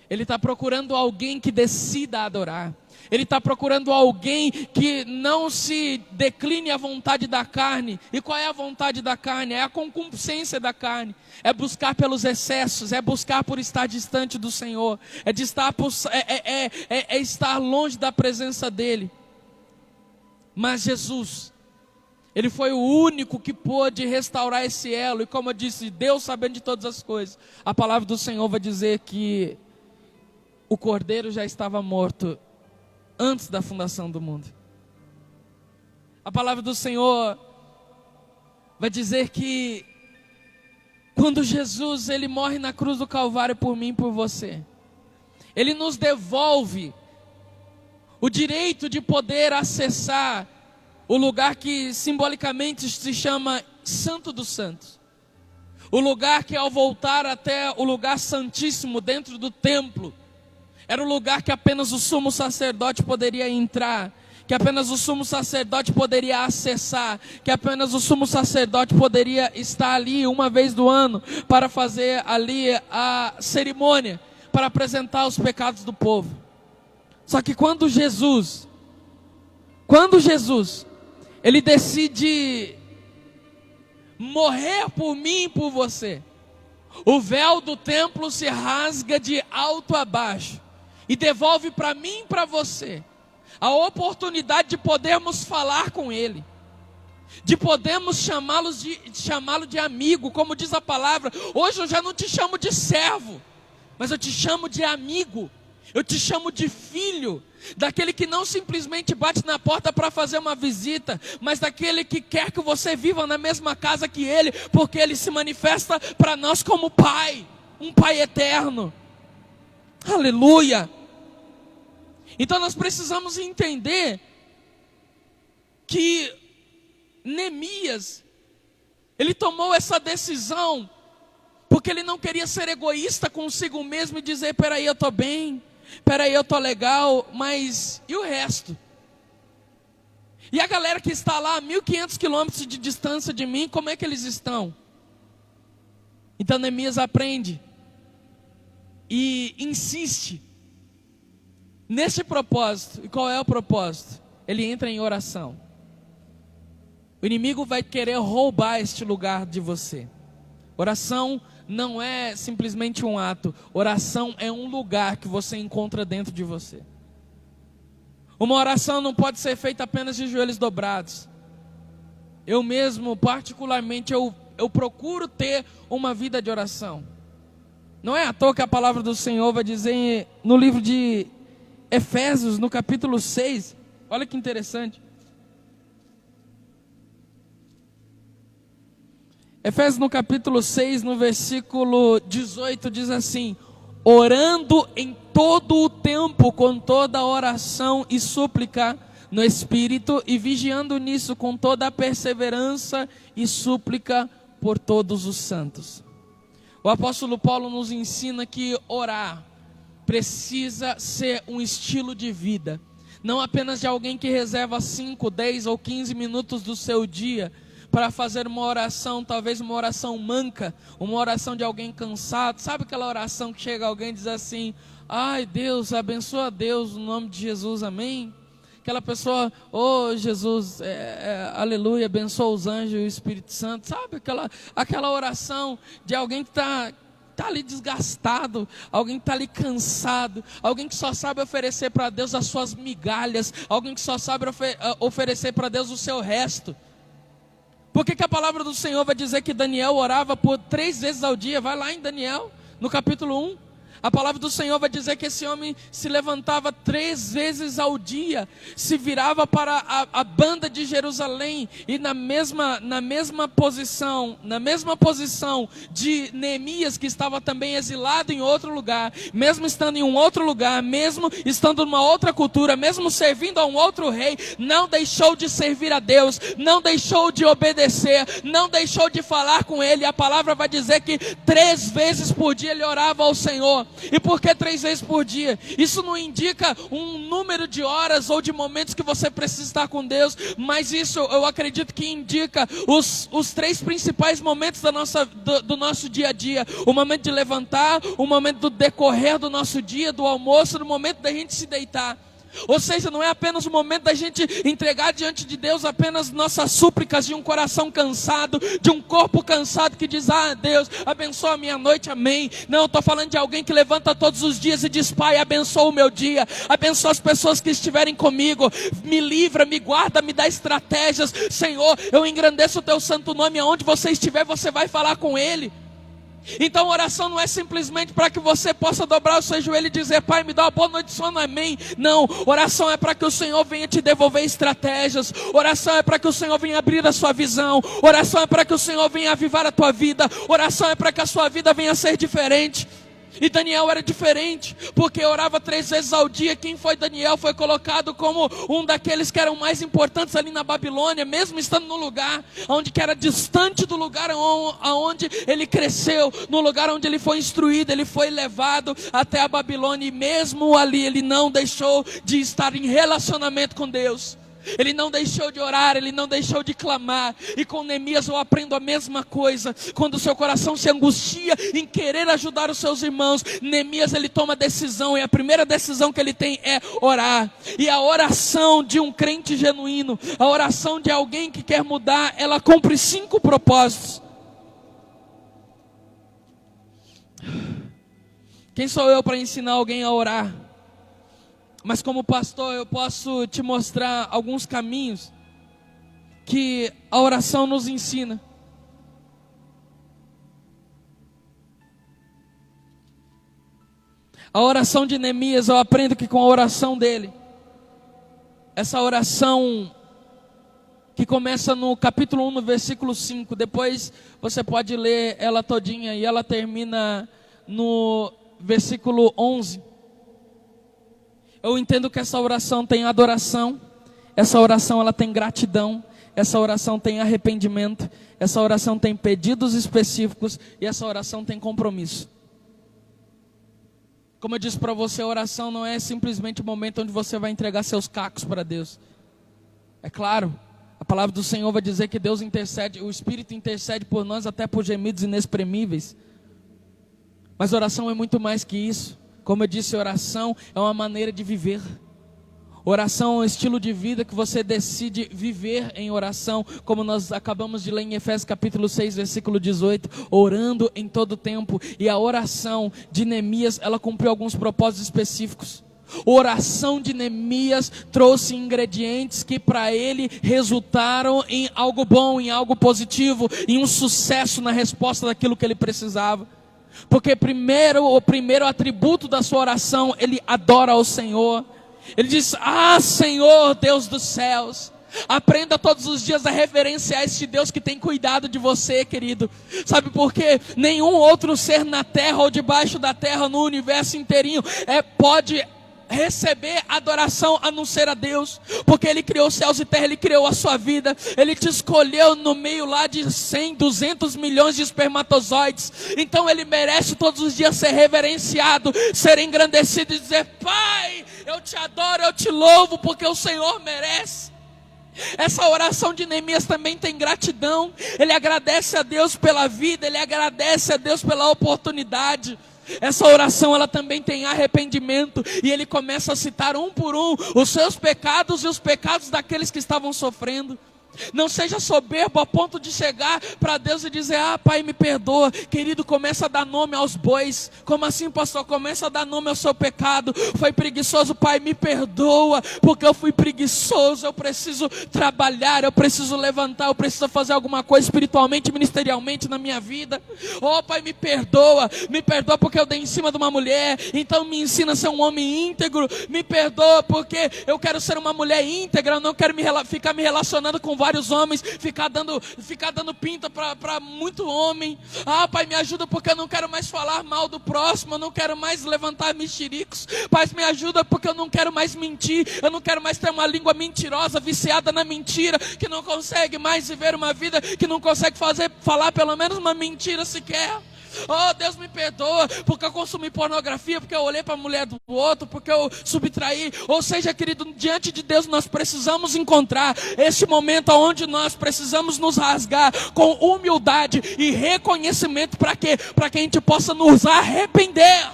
Ele está procurando alguém que decida adorar. Ele está procurando alguém que não se decline à vontade da carne. E qual é a vontade da carne? É a concupiscência da carne. É buscar pelos excessos, é buscar por estar distante do Senhor, é estar longe da presença dEle. Mas Jesus, Ele foi o único que pôde restaurar esse elo. E como eu disse, Deus sabendo de todas as coisas, a palavra do Senhor vai dizer que o Cordeiro já estava morto antes da fundação do mundo. A palavra do Senhor vai dizer que quando Jesus, Ele morre na cruz do Calvário por mim e por você, Ele nos devolve o direito de poder acessar o lugar que simbolicamente se chama Santo dos Santos. O lugar que, ao voltar até o lugar santíssimo dentro do templo, era o lugar que apenas o sumo sacerdote poderia entrar, que apenas o sumo sacerdote poderia acessar, que apenas o sumo sacerdote poderia estar ali uma vez do ano para fazer ali a cerimônia, para apresentar os pecados do povo. Só que quando Jesus, Ele decide morrer por mim e por você, o véu do templo se rasga de alto a baixo e devolve para mim e para você a oportunidade de podermos falar com Ele, de podermos chamá-lo de amigo. Como diz a palavra, hoje eu já não te chamo de servo, mas eu te chamo de amigo, eu te chamo de filho, daquele que não simplesmente bate na porta para fazer uma visita, mas daquele que quer que você viva na mesma casa que Ele, porque Ele se manifesta para nós como Pai, um Pai eterno. Aleluia! Então nós precisamos entender que Neemias, ele tomou essa decisão porque ele não queria ser egoísta consigo mesmo e dizer: peraí, eu estou bem, peraí, eu estou legal, mas e o resto? E a galera que está lá a 1.500 quilômetros de distância de mim, como é que eles estão? Então Neemias aprende e insiste nesse propósito. E qual é o propósito? Ele entra em oração. O inimigo vai querer roubar este lugar de você. Oração não é simplesmente um ato. Oração é um lugar que você encontra dentro de você. Uma oração não pode ser feita apenas de joelhos dobrados. Eu mesmo, particularmente, eu procuro ter uma vida de oração. Não é à toa que a palavra do Senhor vai dizer no livro de Efésios, no capítulo 6, olha que interessante. Efésios no capítulo 6, no versículo 18, diz assim: orando em todo o tempo, com toda oração e súplica no Espírito, e vigiando nisso com toda a perseverança e súplica por todos os santos. O apóstolo Paulo nos ensina que orar precisa ser um estilo de vida, não apenas de alguém que reserva 5, 10 ou 15 minutos do seu dia para fazer uma oração, talvez uma oração manca, uma oração de alguém cansado. Sabe aquela oração que chega alguém e diz assim: ai Deus, abençoa Deus no nome de Jesus, amém? aquela pessoa, oh Jesus, aleluia, abençoa os anjos e o Espírito Santo, sabe? Aquela oração de alguém que está ali desgastado, alguém que está ali cansado, alguém que só sabe oferecer para Deus as suas migalhas, alguém que só sabe oferecer para Deus o seu resto. Por que a palavra do Senhor vai dizer que Daniel orava por 3 vezes ao dia? Vai lá em Daniel, no capítulo 1. A palavra do Senhor vai dizer que esse homem se levantava 3 vezes ao dia, se virava para a banda de Jerusalém, e na mesma posição de Neemias, que estava também exilado em outro lugar, mesmo estando em um outro lugar, mesmo estando numa outra cultura, mesmo servindo a um outro rei, não deixou de servir a Deus, não deixou de obedecer, não deixou de falar com ele. A palavra vai dizer que 3 vezes por dia ele orava ao Senhor. E por que 3 vezes por dia? Isso não indica um número de horas ou de momentos que você precisa estar com Deus, mas isso eu acredito que indica os 3 principais momentos do nosso dia a dia: o momento de levantar, o momento do decorrer do nosso dia, do almoço, no momento da gente se deitar. Ou seja, não é apenas o momento da gente entregar diante de Deus apenas nossas súplicas de um coração cansado, de um corpo cansado que diz: ah, Deus, abençoa a minha noite, amém. Não, eu estou falando de alguém que levanta todos os dias e diz: Pai, abençoa o meu dia, abençoa as pessoas que estiverem comigo, me livra, me guarda, me dá estratégias. Senhor, eu engrandeço o teu santo nome, aonde você estiver, você vai falar com Ele. Então oração não é simplesmente para que você possa dobrar o seu joelho e dizer: Pai, me dá uma boa noite de sono, amém. Não, oração é para que o Senhor venha te devolver estratégias. Oração é para que o Senhor venha abrir a sua visão. Oração é para que o Senhor venha avivar a tua vida. Oração é para que a sua vida venha a ser diferente. E Daniel era diferente, porque orava 3 vezes ao dia. Quem foi Daniel? Foi colocado como um daqueles que eram mais importantes ali na Babilônia, mesmo estando no lugar onde que era distante do lugar onde ele cresceu, no lugar onde ele foi instruído. Ele foi levado até a Babilônia, e mesmo ali ele não deixou de estar em relacionamento com Deus. Ele não deixou de orar, ele não deixou de clamar. E com Neemias eu aprendo a mesma coisa. Quando o seu coração se angustia em querer ajudar os seus irmãos, Neemias ele toma decisão, e a primeira decisão que ele tem é orar. E a oração de um crente genuíno, a oração de alguém que quer mudar, ela cumpre 5 propósitos. Quem sou eu para ensinar alguém a orar? Mas como pastor eu posso te mostrar alguns caminhos que a oração nos ensina. A oração de Neemias, eu aprendo que com a oração dele, essa oração que começa no capítulo 1, no versículo 5, depois você pode ler ela todinha, e ela termina no versículo 11. Eu entendo que essa oração tem adoração, essa oração ela tem gratidão, essa oração tem arrependimento, essa oração tem pedidos específicos, e essa oração tem compromisso. Como eu disse para você, a oração não é simplesmente o momento onde você vai entregar seus cacos para Deus. É claro, a palavra do Senhor vai dizer que Deus intercede, o Espírito intercede por nós até por gemidos inexprimíveis. Mas oração é muito mais que isso. Como eu disse, oração é uma maneira de viver. Oração é um estilo de vida que você decide viver em oração, como nós acabamos de ler em Efésios capítulo 6, versículo 18, orando em todo tempo. E a oração de Neemias, ela cumpriu alguns propósitos específicos. A oração de Neemias trouxe ingredientes que para ele resultaram em algo bom, em algo positivo, em um sucesso na resposta daquilo que ele precisava. Porque o primeiro atributo da sua oração, ele adora ao Senhor. Ele diz: ah, Senhor, Deus dos céus. Aprenda todos os dias a reverenciar este Deus que tem cuidado de você, querido. Sabe por quê? Nenhum outro ser na terra ou debaixo da terra, no universo inteirinho, pode receber adoração a não ser a Deus, porque Ele criou os céus e terra, Ele criou a sua vida, Ele te escolheu no meio lá de 100, 200 milhões de espermatozoides. Então Ele merece todos os dias ser reverenciado, ser engrandecido e dizer: Pai, eu te adoro, eu te louvo, porque o Senhor merece. Essa oração de Neemias também tem gratidão. Ele agradece a Deus pela vida, ele agradece a Deus pela oportunidade. Essa oração, ela também tem arrependimento. E ele começa a citar um por um os seus pecados e os pecados daqueles que estavam sofrendo. Não seja soberbo a ponto de chegar para Deus e dizer: ah, Pai, me perdoa. Querido, começa a dar nome aos bois. Como assim, pastor? Começa a dar nome ao seu pecado. Foi preguiçoso, Pai, me perdoa, porque eu fui preguiçoso. Eu preciso trabalhar, eu preciso levantar, eu preciso fazer alguma coisa espiritualmente, ministerialmente na minha vida. Oh, Pai, me perdoa porque eu dei em cima de uma mulher, então me ensina a ser um homem íntegro. Me perdoa porque eu quero ser uma mulher íntegra, eu não quero ficar me relacionando com vários homens, ficar dando pinta para muito homem. Ah, Pai, me ajuda porque eu não quero mais falar mal do próximo, eu não quero mais levantar mexericos. Pai, me ajuda porque eu não quero mais mentir, eu não quero mais ter uma língua mentirosa, viciada na mentira, que não consegue mais viver uma vida, que não consegue falar pelo menos uma mentira sequer. Oh, Deus, me perdoa porque eu consumi pornografia, porque eu olhei para a mulher do outro, porque eu subtraí. Ou seja, querido, diante de Deus nós precisamos encontrar este momento onde nós precisamos nos rasgar com humildade e reconhecimento. Para quê? Para que a gente possa nos arrepender.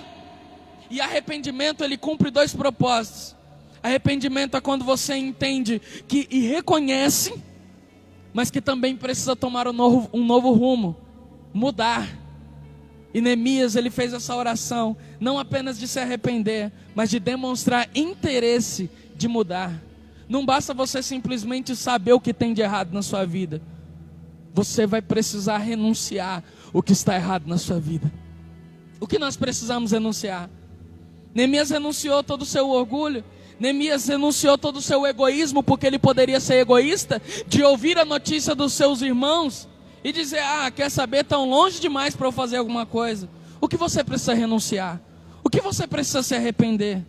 E arrependimento, ele cumpre dois propósitos. Arrependimento é quando você entende que e reconhece, mas que também precisa tomar um novo rumo, mudar. E Neemias, ele fez essa oração, não apenas de se arrepender, mas de demonstrar interesse de mudar. Não basta você simplesmente saber o que tem de errado na sua vida. Você vai precisar renunciar o que está errado na sua vida. O que nós precisamos renunciar? Neemias renunciou todo o seu orgulho. Neemias renunciou todo o seu egoísmo, porque ele poderia ser egoísta, de ouvir a notícia dos seus irmãos e dizer: ah, quer saber, tão longe demais para eu fazer alguma coisa. O que você precisa renunciar? O que você precisa se arrepender?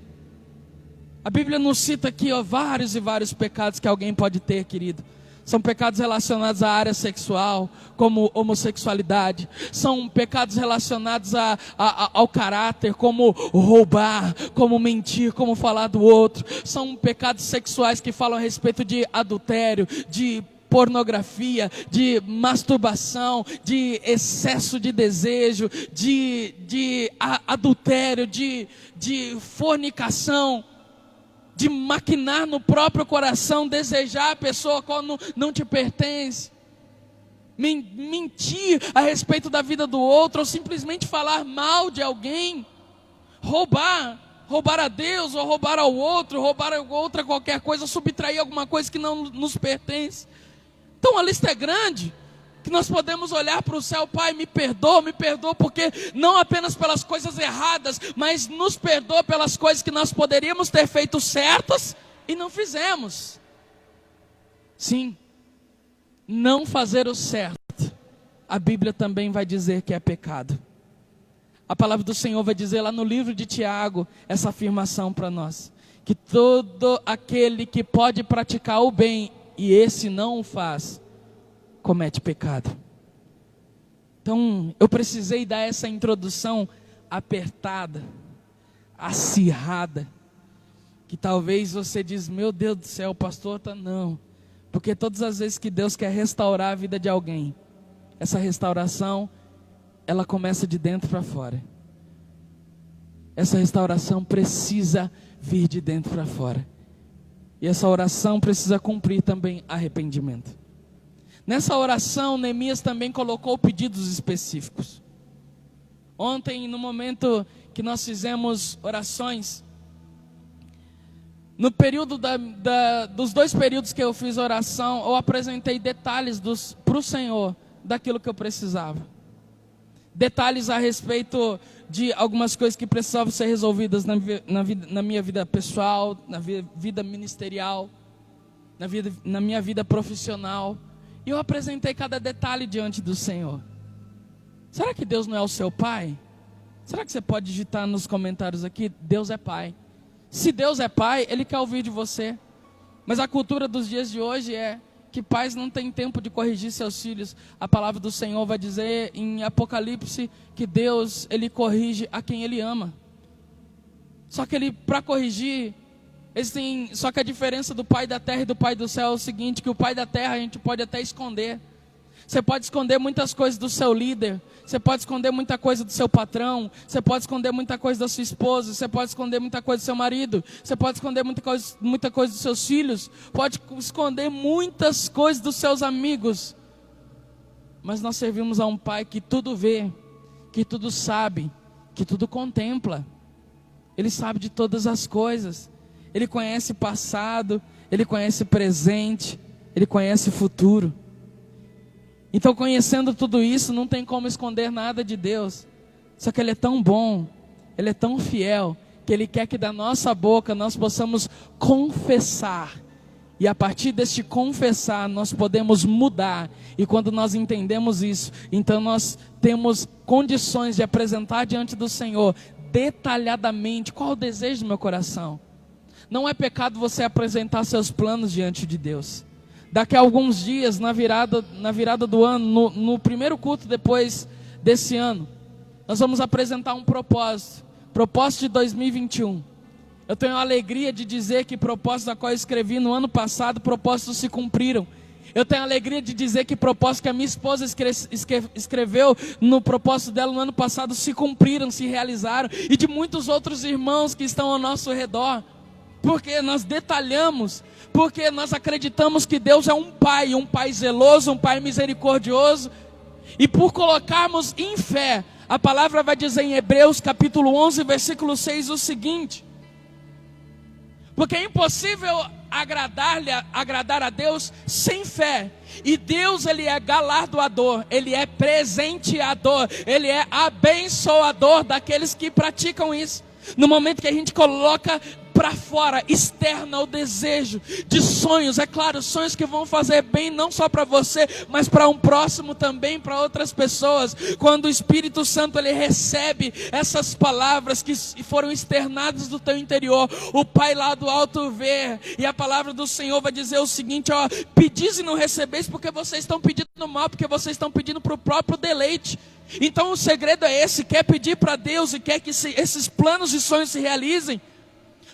A Bíblia nos cita aqui, ó, vários e vários pecados que alguém pode ter, querido. São pecados relacionados à área sexual, como homossexualidade. São pecados relacionados ao caráter, como roubar, como mentir, como falar do outro. São pecados sexuais que falam a respeito de adultério, de pornografia, de masturbação, de excesso de desejo, de adultério, de fornicação, de maquinar no próprio coração, desejar a pessoa quando não te pertence, mentir a respeito da vida do outro, ou simplesmente falar mal de alguém, roubar a Deus, ou roubar ao outro, roubar a outra qualquer coisa, subtrair alguma coisa que não nos pertence. Então a lista é grande, que nós podemos olhar para o céu: Pai, me perdoa, porque não apenas pelas coisas erradas, mas nos perdoa pelas coisas que nós poderíamos ter feito certas e não fizemos. Sim, não fazer o certo, a Bíblia também vai dizer que é pecado. A palavra do Senhor vai dizer lá no livro de Tiago, essa afirmação para nós: que todo aquele que pode praticar o bem e esse não o faz, comete pecado. Então, eu precisei dar essa introdução apertada, acirrada, que talvez você diz: meu Deus do céu, pastor, não. Porque todas as vezes que Deus quer restaurar a vida de alguém, essa restauração, ela começa de dentro para fora. Essa restauração precisa vir de dentro para fora. E essa oração precisa cumprir também arrependimento. Nessa oração, Neemias também colocou pedidos específicos. Ontem, no momento que nós fizemos orações, no período dos 2 períodos que eu fiz oração, eu apresentei detalhes para o Senhor daquilo que eu precisava. Detalhes a respeito de algumas coisas que precisavam ser resolvidas na minha vida pessoal, na vida ministerial, na minha vida profissional. E eu apresentei cada detalhe diante do Senhor. Será que Deus não é o seu Pai? Será que você pode digitar nos comentários aqui: Deus é Pai? Se Deus é Pai, Ele quer ouvir de você. Mas a cultura dos dias de hoje é que pais não têm tempo de corrigir seus filhos. A palavra do Senhor vai dizer em Apocalipse que Deus, Ele corrige a quem Ele ama. Só que Ele, para corrigir, só que a diferença do Pai da terra e do Pai do céu é o seguinte: que o Pai da terra a gente pode até esconder. Você pode esconder muitas coisas do seu líder. Você pode esconder muita coisa do seu patrão, você pode esconder muita coisa da sua esposa, você pode esconder muita coisa do seu marido, você pode esconder muita coisa dos seus filhos, pode esconder muitas coisas dos seus amigos. Mas nós servimos a um Pai que tudo vê, que tudo sabe, que tudo contempla. Ele sabe de todas as coisas. Ele conhece passado, Ele conhece presente, Ele conhece futuro. Então, conhecendo tudo isso, não tem como esconder nada de Deus. Só que Ele é tão bom, Ele é tão fiel, que Ele quer que da nossa boca nós possamos confessar. E a partir deste confessar, nós podemos mudar. E quando nós entendemos isso, então nós temos condições de apresentar diante do Senhor, detalhadamente, qual é o desejo do meu coração. Não é pecado você apresentar seus planos diante de Deus. Daqui a alguns dias, na virada do ano, no primeiro culto depois desse ano, nós vamos apresentar um propósito de 2021. Eu tenho a alegria de dizer que propósitos a qual eu escrevi no ano passado, propósitos se cumpriram. Eu tenho a alegria de dizer que propósitos que a minha esposa escreveu no propósito dela no ano passado se cumpriram, se realizaram, e de muitos outros irmãos que estão ao nosso redor. Porque nós detalhamos, porque nós acreditamos que Deus é um Pai zeloso, um Pai misericordioso. E por colocarmos em fé, a palavra vai dizer em Hebreus capítulo 11, versículo 6 o seguinte: porque é impossível agradar a Deus sem fé. E Deus, Ele é galardoador, Ele é presenteador, Ele é abençoador daqueles que praticam isso. No momento que a gente coloca para fora, externa o desejo de sonhos, é claro, sonhos que vão fazer bem não só para você, mas para um próximo também, para outras pessoas. Quando o Espírito Santo ele recebe essas palavras que foram externadas do teu interior, o Pai lá do alto vê, e a palavra do Senhor vai dizer o seguinte: ó, pedis e não recebeis porque vocês estão pedindo mal, porque vocês estão pedindo para o próprio deleite. Então o segredo é esse: quer pedir para Deus e quer que esses planos e sonhos se realizem?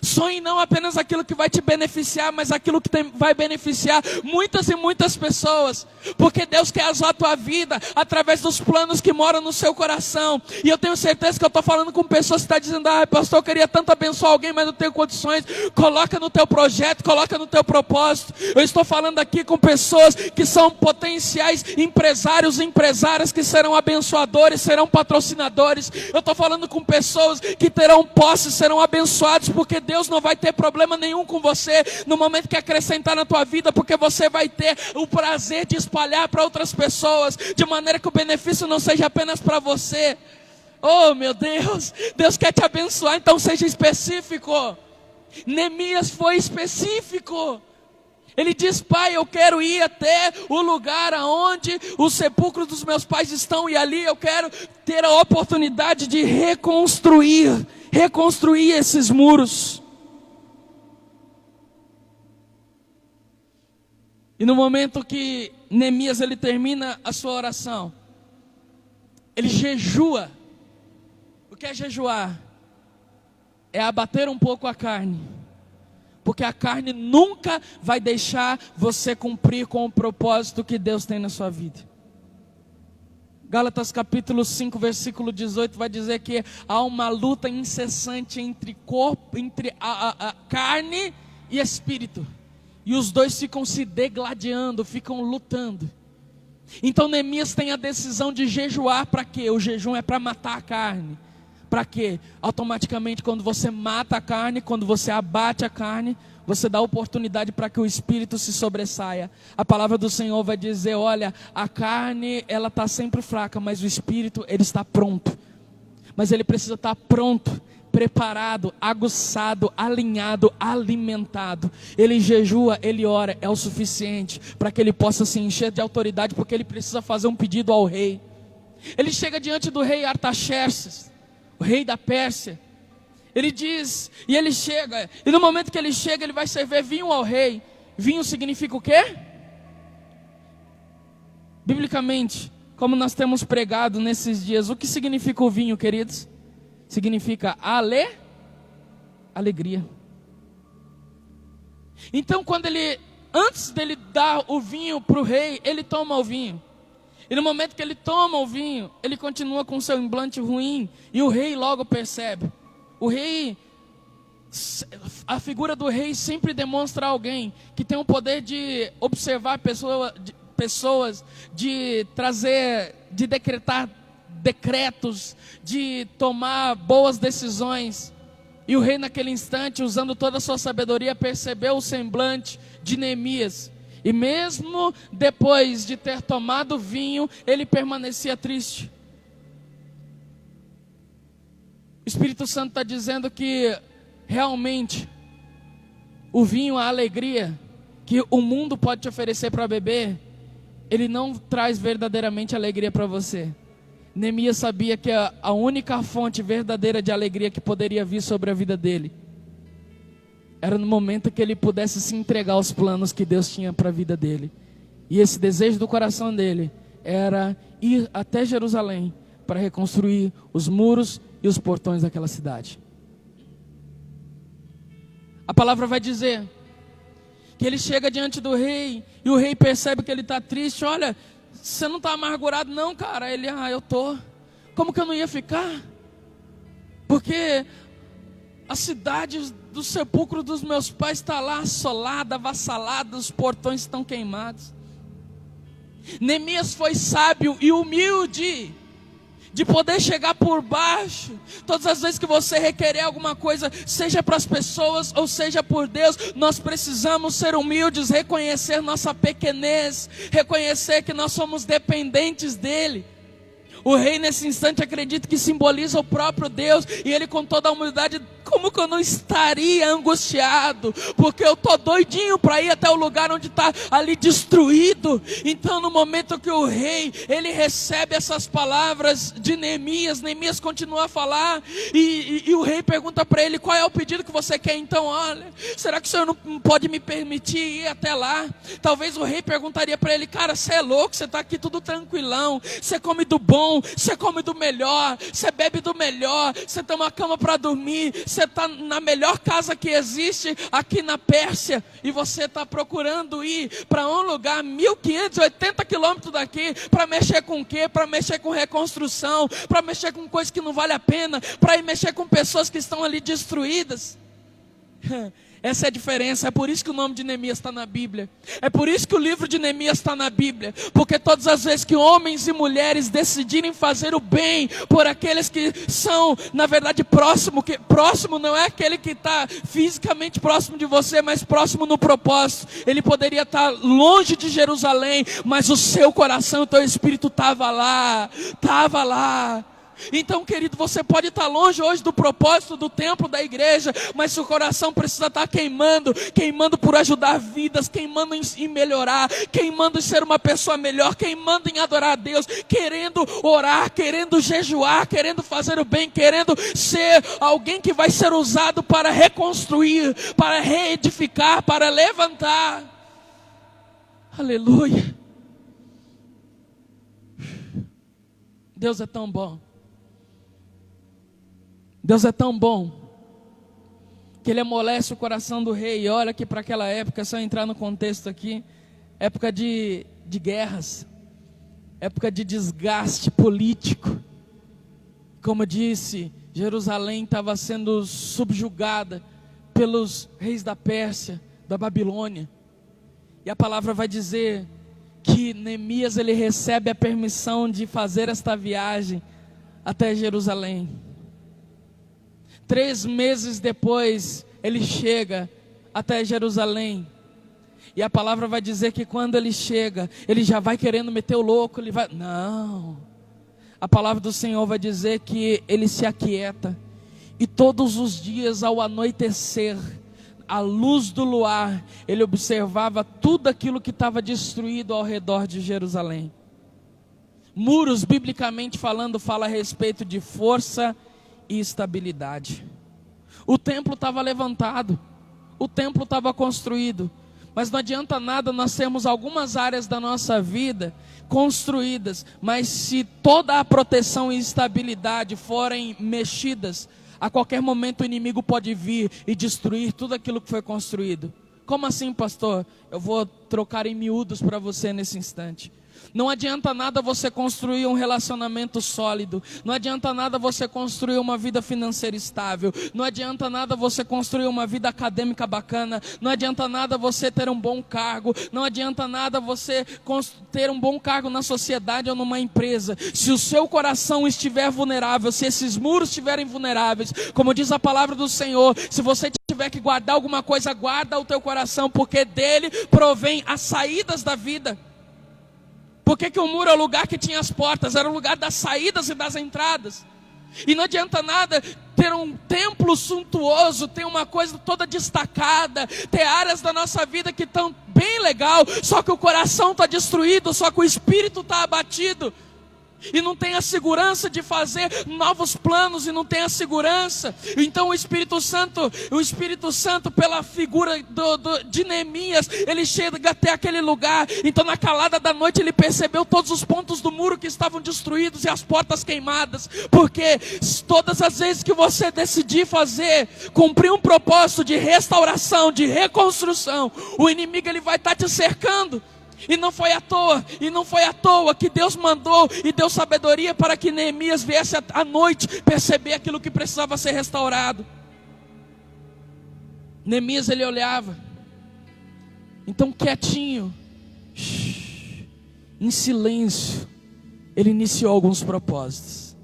Sonhe não apenas aquilo que vai te beneficiar, mas aquilo que vai beneficiar muitas e muitas pessoas. Porque Deus quer usar a tua vida através dos planos que moram no seu coração. E eu tenho certeza que eu estou falando com pessoas que estão dizendo: ah, pastor, eu queria tanto abençoar alguém, mas não tenho condições. Coloca no teu projeto, coloca no teu propósito. Eu estou falando aqui com pessoas que são potenciais empresários e empresárias, que serão abençoadores, serão patrocinadores. Eu estou falando com pessoas que terão posse, serão abençoados, porque Deus não vai ter problema nenhum com você no momento que acrescentar na tua vida, porque você vai ter o prazer de espalhar para outras pessoas, de maneira que o benefício não seja apenas para você. Oh meu Deus, Deus quer te abençoar, então seja específico. Neemias foi específico. Ele diz: Pai, eu quero ir até o lugar aonde os sepulcros dos meus pais estão, e ali eu quero ter a oportunidade de reconstruir esses muros. E no momento que Neemias ele termina a sua oração, ele jejua. O que é jejuar? É abater um pouco a carne. Porque a carne nunca vai deixar você cumprir com o propósito que Deus tem na sua vida. Gálatas capítulo 5, versículo 18 vai dizer que há uma luta incessante entre a carne e espírito. E os dois ficam se degladiando, ficam lutando. Então Neemias tem a decisão de jejuar. Para quê? O jejum é para matar a carne. Para quê? Automaticamente, quando você mata a carne, quando você abate a carne, você dá oportunidade para que o espírito se sobressaia. A palavra do Senhor vai dizer: olha, a carne ela está sempre fraca, mas o espírito ele está pronto. Mas ele precisa estar pronto, preparado, aguçado, alinhado, alimentado. Ele jejua, ele ora, é o suficiente para que ele possa se encher de autoridade, porque ele precisa fazer um pedido ao rei. Ele chega diante do rei Artaxerxes, o rei da Pérsia. Ele diz, e ele chega, e no momento que ele chega, ele vai servir vinho ao rei. Vinho significa o quê? Biblicamente, como nós temos pregado nesses dias, o que significa o vinho, queridos? Significa alegria. Então, antes dele dar o vinho para o rei, ele toma o vinho. E no momento que ele toma o vinho, ele continua com seu semblante ruim. E o rei logo percebe. O rei, a figura do rei sempre demonstra alguém que tem o poder de observar pessoas, de trazer, de decretar decretos, de tomar boas decisões. E o rei naquele instante, usando toda a sua sabedoria, percebeu o semblante de Neemias. E mesmo depois de ter tomado vinho, ele permanecia triste. O Espírito Santo está dizendo que realmente o vinho, a alegria que o mundo pode te oferecer para beber, ele não traz verdadeiramente alegria para você. Neemias sabia que a única fonte verdadeira de alegria que poderia vir sobre a vida dele era no momento que ele pudesse se entregar aos planos que Deus tinha para a vida dele. E esse desejo do coração dele era ir até Jerusalém para reconstruir os muros e os portões daquela cidade. A palavra vai dizer que ele chega diante do rei e o rei percebe que ele está triste. Olha, você não está amargurado não, cara? Ele, eu estou. Como que eu não ia ficar? Porque a cidade do sepulcro dos meus pais está lá assolada, avassalada, os portões estão queimados. Neemias foi sábio e humilde de poder chegar por baixo. Todas as vezes que você requerer alguma coisa, seja para as pessoas ou seja por Deus, nós precisamos ser humildes, reconhecer nossa pequenez, reconhecer que nós somos dependentes dele. O rei nesse instante acredita que simboliza o próprio Deus, e ele com toda a humildade, como que eu não estaria angustiado? Porque eu estou doidinho para ir até o lugar onde está ali destruído. Então no momento que o rei, ele recebe essas palavras de Neemias, Neemias continua a falar, e o rei pergunta para ele, qual é o pedido que você quer? Então olha, será que o senhor não pode me permitir ir até lá? Talvez o rei perguntaria para ele, cara, você é louco, você está aqui tudo tranquilão, você come do bom, você come do melhor, você bebe do melhor, você tem uma cama para dormir, você está na melhor casa que existe aqui na Pérsia, e você está procurando ir para um lugar 1580 quilômetros daqui, para mexer com o quê? Para mexer com reconstrução, para mexer com coisas que não vale a pena, para ir mexer com pessoas que estão ali destruídas. Essa é a diferença, é por isso que o nome de Neemias está na Bíblia. É por isso que o livro de Neemias está na Bíblia. Porque todas as vezes que homens e mulheres decidirem fazer o bem por aqueles que são, na verdade, próximo, que próximo não é aquele que está fisicamente próximo de você, mas próximo no propósito. Ele poderia estar longe de Jerusalém, mas o seu coração, o teu espírito estava lá, estava lá. Então, querido, você pode estar longe hoje do propósito do templo, da igreja, mas seu coração precisa estar queimando por ajudar vidas, queimando em melhorar, queimando em ser uma pessoa melhor, queimando em adorar a Deus, querendo orar, querendo jejuar, querendo fazer o bem, querendo ser alguém que vai ser usado para reconstruir, para reedificar, para levantar. Aleluia. Deus é tão bom. Deus é tão bom, que Ele amolece o coração do rei. E olha que para aquela época, se eu entrar no contexto aqui, época de guerras, época de desgaste político. Como eu disse, Jerusalém estava sendo subjugada pelos reis da Pérsia, da Babilônia. E a palavra vai dizer que Neemias, ele recebe a permissão de fazer esta viagem até Jerusalém. 3 meses depois, ele chega até Jerusalém. E a palavra vai dizer que quando ele chega, ele já vai querendo meter o louco. Não. A palavra do Senhor vai dizer que ele se aquieta. E todos os dias ao anoitecer, à luz do luar, ele observava tudo aquilo que estava destruído ao redor de Jerusalém. Muros, biblicamente falando, fala a respeito de força e estabilidade. O templo estava levantado, o templo estava construído, mas não adianta nada nós termos algumas áreas da nossa vida construídas, mas se toda a proteção e estabilidade forem mexidas, a qualquer momento o inimigo pode vir e destruir tudo aquilo que foi construído. Como assim, pastor? Eu vou trocar em miúdos para você nesse instante. Não adianta nada você construir um relacionamento sólido. Não adianta nada você construir uma vida financeira estável. Não adianta nada você construir uma vida acadêmica bacana. Não adianta nada você ter um bom cargo. Não adianta nada você ter um bom cargo na sociedade ou numa empresa. Se o seu coração estiver vulnerável, se esses muros estiverem vulneráveis, como diz a palavra do Senhor, se você tiver que guardar alguma coisa, guarda o teu coração, porque dele provém as saídas da vida. Por que o muro é o lugar que tinha as portas? Era o lugar das saídas e das entradas. E não adianta nada ter um templo suntuoso, ter uma coisa toda destacada, ter áreas da nossa vida que estão bem legal, só que o coração está destruído, só que o espírito está abatido. E não tem a segurança de fazer novos planos, e não tem a segurança. Então o Espírito Santo pela figura de Neemias, ele chega até aquele lugar. Então na calada da noite ele percebeu todos os pontos do muro que estavam destruídos e as portas queimadas. Porque todas as vezes que você decidir cumprir um propósito de restauração, de reconstrução, o inimigo ele vai estar te cercando. E não foi à toa que Deus mandou e deu sabedoria para que Neemias viesse à noite perceber aquilo que precisava ser restaurado. Neemias ele olhava, então quietinho, em silêncio, ele iniciou alguns propósitos.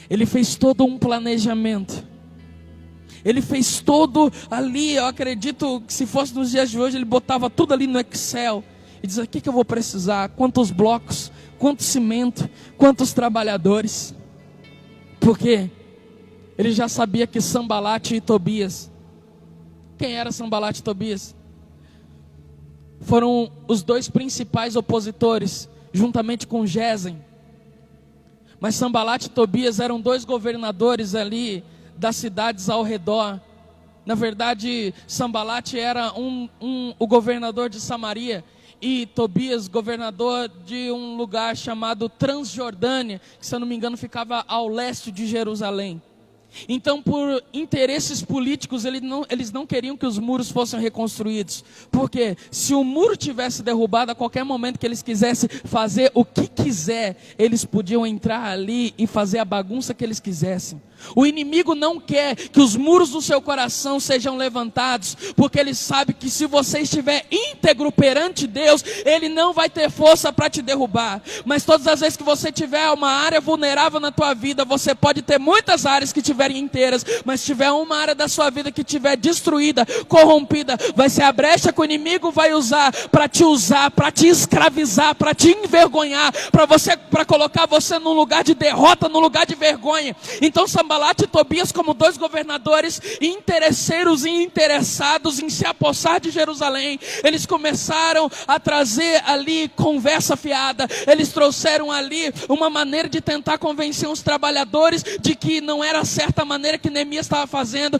Ele fez todo um planejamento. Ele fez todo ali, eu acredito que se fosse nos dias de hoje, ele botava tudo ali no Excel. E diz: o que eu vou precisar? Quantos blocos? Quanto cimento? Quantos trabalhadores? Porque ele já sabia que Sambalate e Tobias. Quem era Sambalate e Tobias? Foram os dois principais opositores, juntamente com Gesem. Mas Sambalate e Tobias eram dois governadores ali das cidades ao redor. Na verdade, Sambalate era o governador de Samaria, e Tobias, governador de um lugar chamado Transjordânia, que, se eu não me engano, ficava ao leste de Jerusalém. Então, por interesses políticos, eles não queriam que os muros fossem reconstruídos. Porque se o muro tivesse derrubado, a qualquer momento que eles quisessem fazer o que quiser, eles podiam entrar ali e fazer a bagunça que eles quisessem. O inimigo não quer que os muros do seu coração sejam levantados, porque ele sabe que se você estiver íntegro perante Deus, ele não vai ter força para te derrubar. Mas todas as vezes que você tiver uma área vulnerável na tua vida, você pode ter muitas áreas que estiverem inteiras, mas se tiver uma área da sua vida que estiver destruída, corrompida, vai ser a brecha que o inimigo vai usar, para te escravizar, para te envergonhar, para colocar você num lugar de derrota, num lugar de vergonha. Então Sambalate e Tobias, como dois governadores interesseiros e interessados em se apossar de Jerusalém, eles começaram a trazer ali conversa fiada. Eles trouxeram ali uma maneira de tentar convencer os trabalhadores de que não era certa a maneira que Neemias estava fazendo.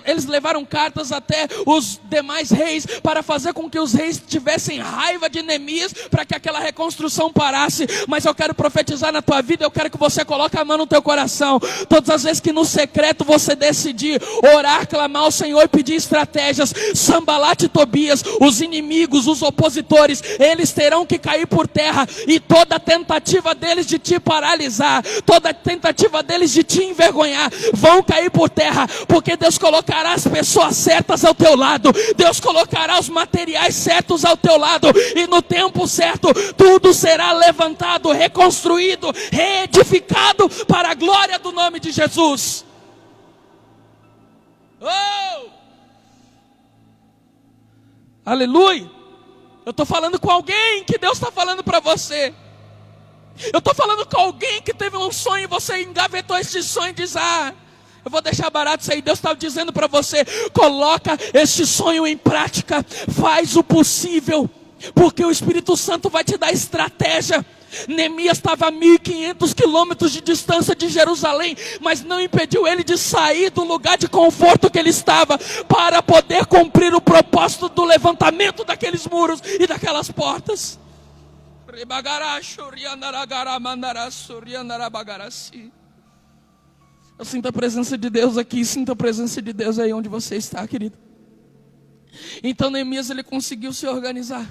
Eles levaram cartas até os demais reis para fazer com que os reis tivessem raiva de Neemias, para que aquela reconstrução parasse. Mas eu quero profetizar na tua vida, eu quero que você coloque a mão no teu coração. Todas as vezes que no secreto você decidir orar, clamar ao Senhor e pedir estratégias, Sambalate e Tobias, os inimigos, os opositores, eles terão que cair por terra. E toda tentativa deles de te paralisar, toda tentativa deles de te envergonhar, vão cair por terra. Porque Deus colocará as pessoas certas ao teu lado, Deus colocará os materiais certos ao teu lado, e no tempo certo tudo será levantado, reconstruído, reedificado para a glória do nome de Jesus. Oh! Aleluia! Eu estou falando com alguém que Deus está falando para você. Eu estou falando com alguém que teve um sonho e você engavetou esse sonho e diz: eu vou deixar barato isso aí. Deus está dizendo para você: coloca esse sonho em prática, faz o possível, porque o Espírito Santo vai te dar estratégia. Neemias estava a 1.500 quilômetros de distância de Jerusalém, mas não impediu ele de sair do lugar de conforto que ele estava, para poder cumprir o propósito do levantamento daqueles muros e daquelas portas. Eu sinto a presença de Deus aqui, sinto a presença de Deus aí onde você está, querido. Então Neemias ele conseguiu se organizar.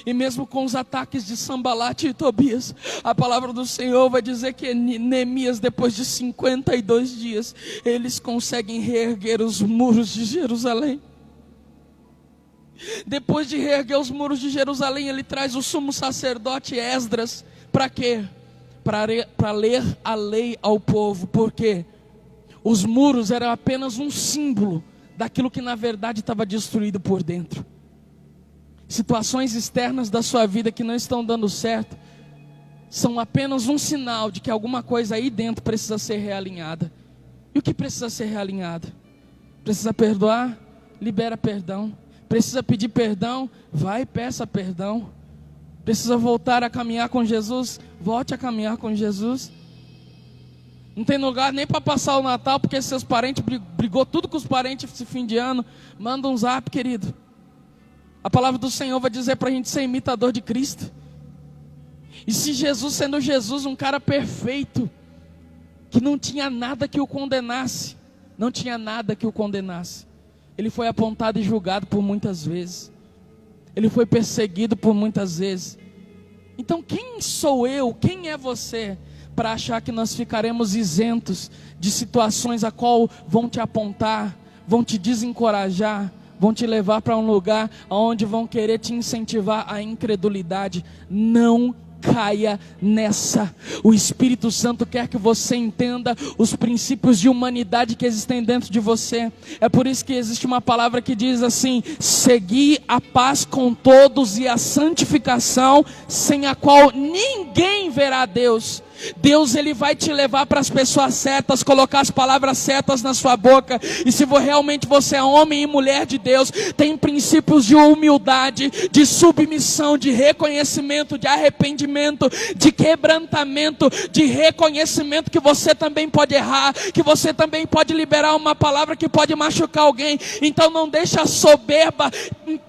E mesmo com os ataques de Sambalate e Tobias, a palavra do Senhor vai dizer que Neemias, depois de 52 dias, eles conseguem reerguer os muros de Jerusalém. Depois de reerguer os muros de Jerusalém, ele traz o sumo sacerdote Esdras. Para quê? Para ler a lei ao povo. Porque os muros eram apenas um símbolo daquilo que na verdade estava destruído por dentro. Situações externas da sua vida que não estão dando certo são apenas um sinal de que alguma coisa aí dentro precisa ser realinhada. E o que precisa ser realinhado? Precisa perdoar? Libera perdão. Precisa pedir perdão? Vai e peça perdão. Precisa voltar a caminhar com Jesus? Volte a caminhar com Jesus. Não tem lugar nem para passar o Natal, porque seus parentes brigou tudo com os parentes esse fim de ano. Manda um zap, querido. A palavra do Senhor vai dizer para a gente ser imitador de Cristo. E se Jesus, sendo Jesus, um cara perfeito, que não tinha nada que o condenasse, não tinha nada que o condenasse, ele foi apontado e julgado por muitas vezes, ele foi perseguido por muitas vezes. Então quem sou eu, quem é você, para achar que nós ficaremos isentos de situações a qual vão te apontar, vão te desencorajar, vão te levar para um lugar onde vão querer te incentivar à incredulidade? Não caia nessa. O Espírito Santo quer que você entenda os princípios de humanidade que existem dentro de você. É por isso que existe uma palavra que diz assim: segui a paz com todos e a santificação, sem a qual ninguém verá Deus. Deus, ele vai te levar para as pessoas certas, colocar as palavras certas na sua boca. E se realmente você é homem e mulher de Deus, tem princípios de humildade, de submissão, de reconhecimento, de arrependimento, de quebrantamento, de reconhecimento que você também pode errar, que você também pode liberar uma palavra que pode machucar alguém. Então não deixa a soberba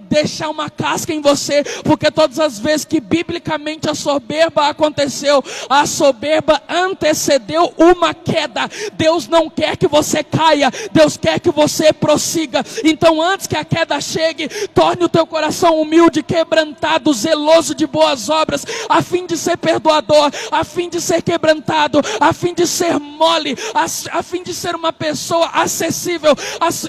deixar uma casca em você, porque todas as vezes que biblicamente a soberba aconteceu, a soberba antecedeu uma queda. Deus não quer que você caia, Deus quer que você prossiga. Então antes que a queda chegue, torne o teu coração humilde, quebrantado, zeloso de boas obras, a fim de ser perdoador, a fim de ser quebrantado, a fim de ser mole, a fim de ser uma pessoa acessível,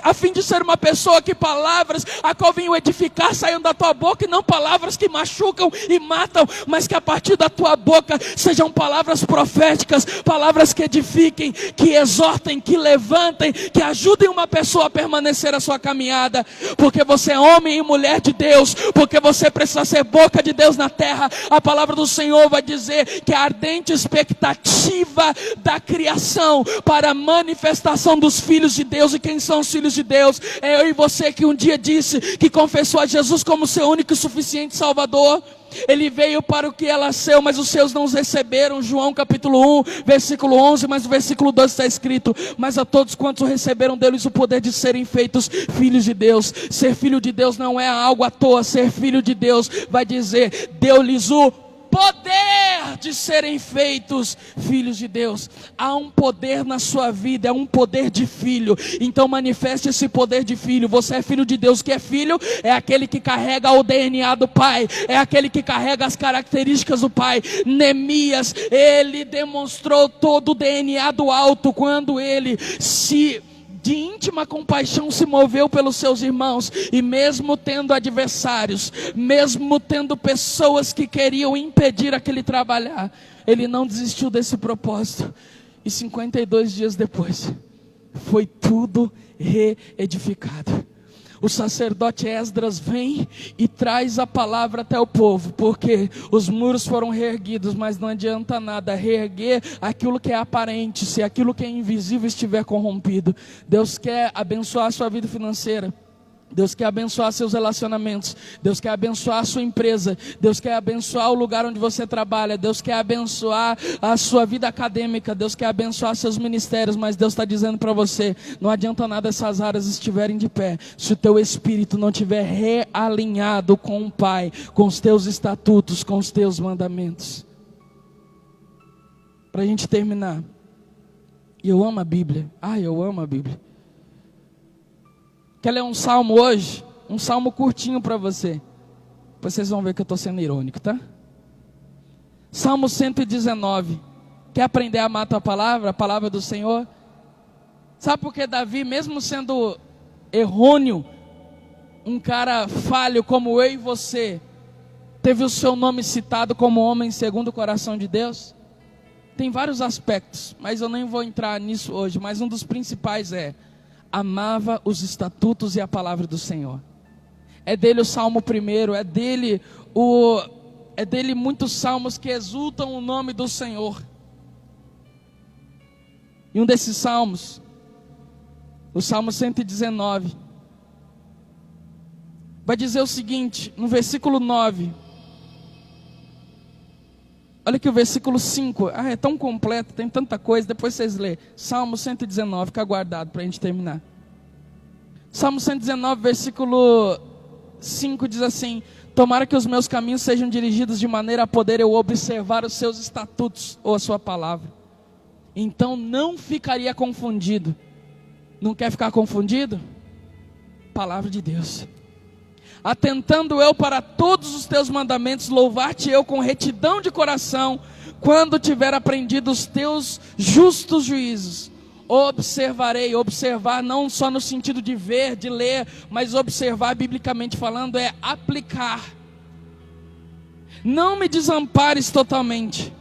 a fim de ser uma pessoa que palavras a qual venham edificar saiam da tua boca, e não palavras que machucam e matam, mas que a partir da tua boca sejam palavras proféticas, palavras que edifiquem, que exortem, que levantem, que ajudem uma pessoa a permanecer a sua caminhada. Porque você é homem e mulher de Deus, porque você precisa ser boca de Deus na terra. A palavra do Senhor vai dizer que a ardente expectativa da criação para a manifestação dos filhos de Deus. E quem são os filhos de Deus? É eu e você que um dia disse que confessou a Jesus como seu único e suficiente Salvador. Ele veio para o que era seu, mas os seus não os receberam. João capítulo 1, versículo 11, mas no versículo 12 está escrito: mas a todos quantos receberam deles o poder de serem feitos filhos de Deus. Ser filho de Deus não é algo à toa. Ser filho de Deus vai dizer, deu-lhes o poder de serem feitos filhos de Deus. Há um poder na sua vida, é um poder de filho. Então manifeste esse poder de filho. Você é filho de Deus. Que é filho? É aquele que carrega o DNA do Pai, é aquele que carrega as características do Pai. Neemias, ele demonstrou todo o DNA do alto quando ele de íntima compaixão se moveu pelos seus irmãos, e mesmo tendo adversários, mesmo tendo pessoas que queriam impedir aquele trabalhar, ele não desistiu desse propósito. E 52 dias depois, foi tudo reedificado. O sacerdote Esdras vem e traz a palavra até o povo, porque os muros foram reerguidos, mas não adianta nada reerguer aquilo que é aparente, se aquilo que é invisível estiver corrompido. Deus quer abençoar a sua vida financeira, Deus quer abençoar seus relacionamentos, Deus quer abençoar a sua empresa, Deus quer abençoar o lugar onde você trabalha, Deus quer abençoar a sua vida acadêmica, Deus quer abençoar seus ministérios, mas Deus está dizendo para você, não adianta nada essas áreas estiverem de pé, se o teu espírito não estiver realinhado com o Pai, com os teus estatutos, com os teus mandamentos. Para a gente terminar, eu amo a Bíblia, eu amo a Bíblia. Quer ler um salmo hoje? Um salmo curtinho para você. Depois vocês vão ver que eu estou sendo irônico, tá? Salmo 119. Quer aprender a amar a tua palavra, a palavra do Senhor? Sabe por que Davi, mesmo sendo errôneo, um cara falho como eu e você, teve o seu nome citado como homem segundo o coração de Deus? Tem vários aspectos, mas eu nem vou entrar nisso hoje. Mas um dos principais amava os estatutos e a palavra do Senhor. É dele o Salmo 1, é dele muitos salmos que exultam o nome do Senhor. E um desses salmos, o Salmo 119, vai dizer o seguinte, no versículo 9. Olha que o versículo 5, é tão completo, tem tanta coisa, depois vocês lêem. Salmo 119, fica guardado para a gente terminar. Salmo 119, versículo 5 diz assim: tomara que os meus caminhos sejam dirigidos de maneira a poder eu observar os seus estatutos, ou a sua palavra. Então não ficaria confundido. Não quer ficar confundido? Palavra de Deus. Atentando eu para todos os teus mandamentos, louvar-te eu com retidão de coração, quando tiver aprendido os teus justos juízos. Observarei, observar não só no sentido de ver, de ler, mas observar biblicamente falando é aplicar. Não me desampares totalmente.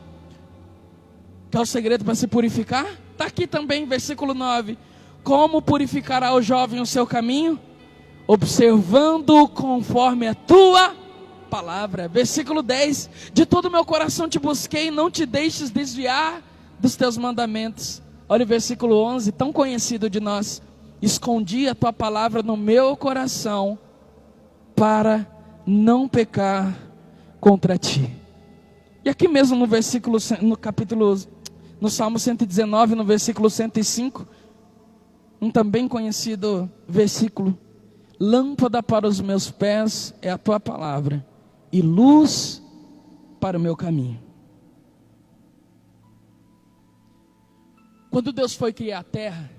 Quer o segredo para se purificar? Está aqui também, versículo 9. Como purificará o jovem o seu caminho? Observando conforme a tua palavra. Versículo 10. De todo o meu coração te busquei, não te deixes desviar dos teus mandamentos. Olha o versículo 11, tão conhecido de nós. Escondi a tua palavra no meu coração, para não pecar contra ti. E aqui mesmo no versículo, no Salmo 119, no versículo 105, um também conhecido versículo: lâmpada para os meus pés é a tua palavra, e luz para o meu caminho. Quando Deus foi criar a terra,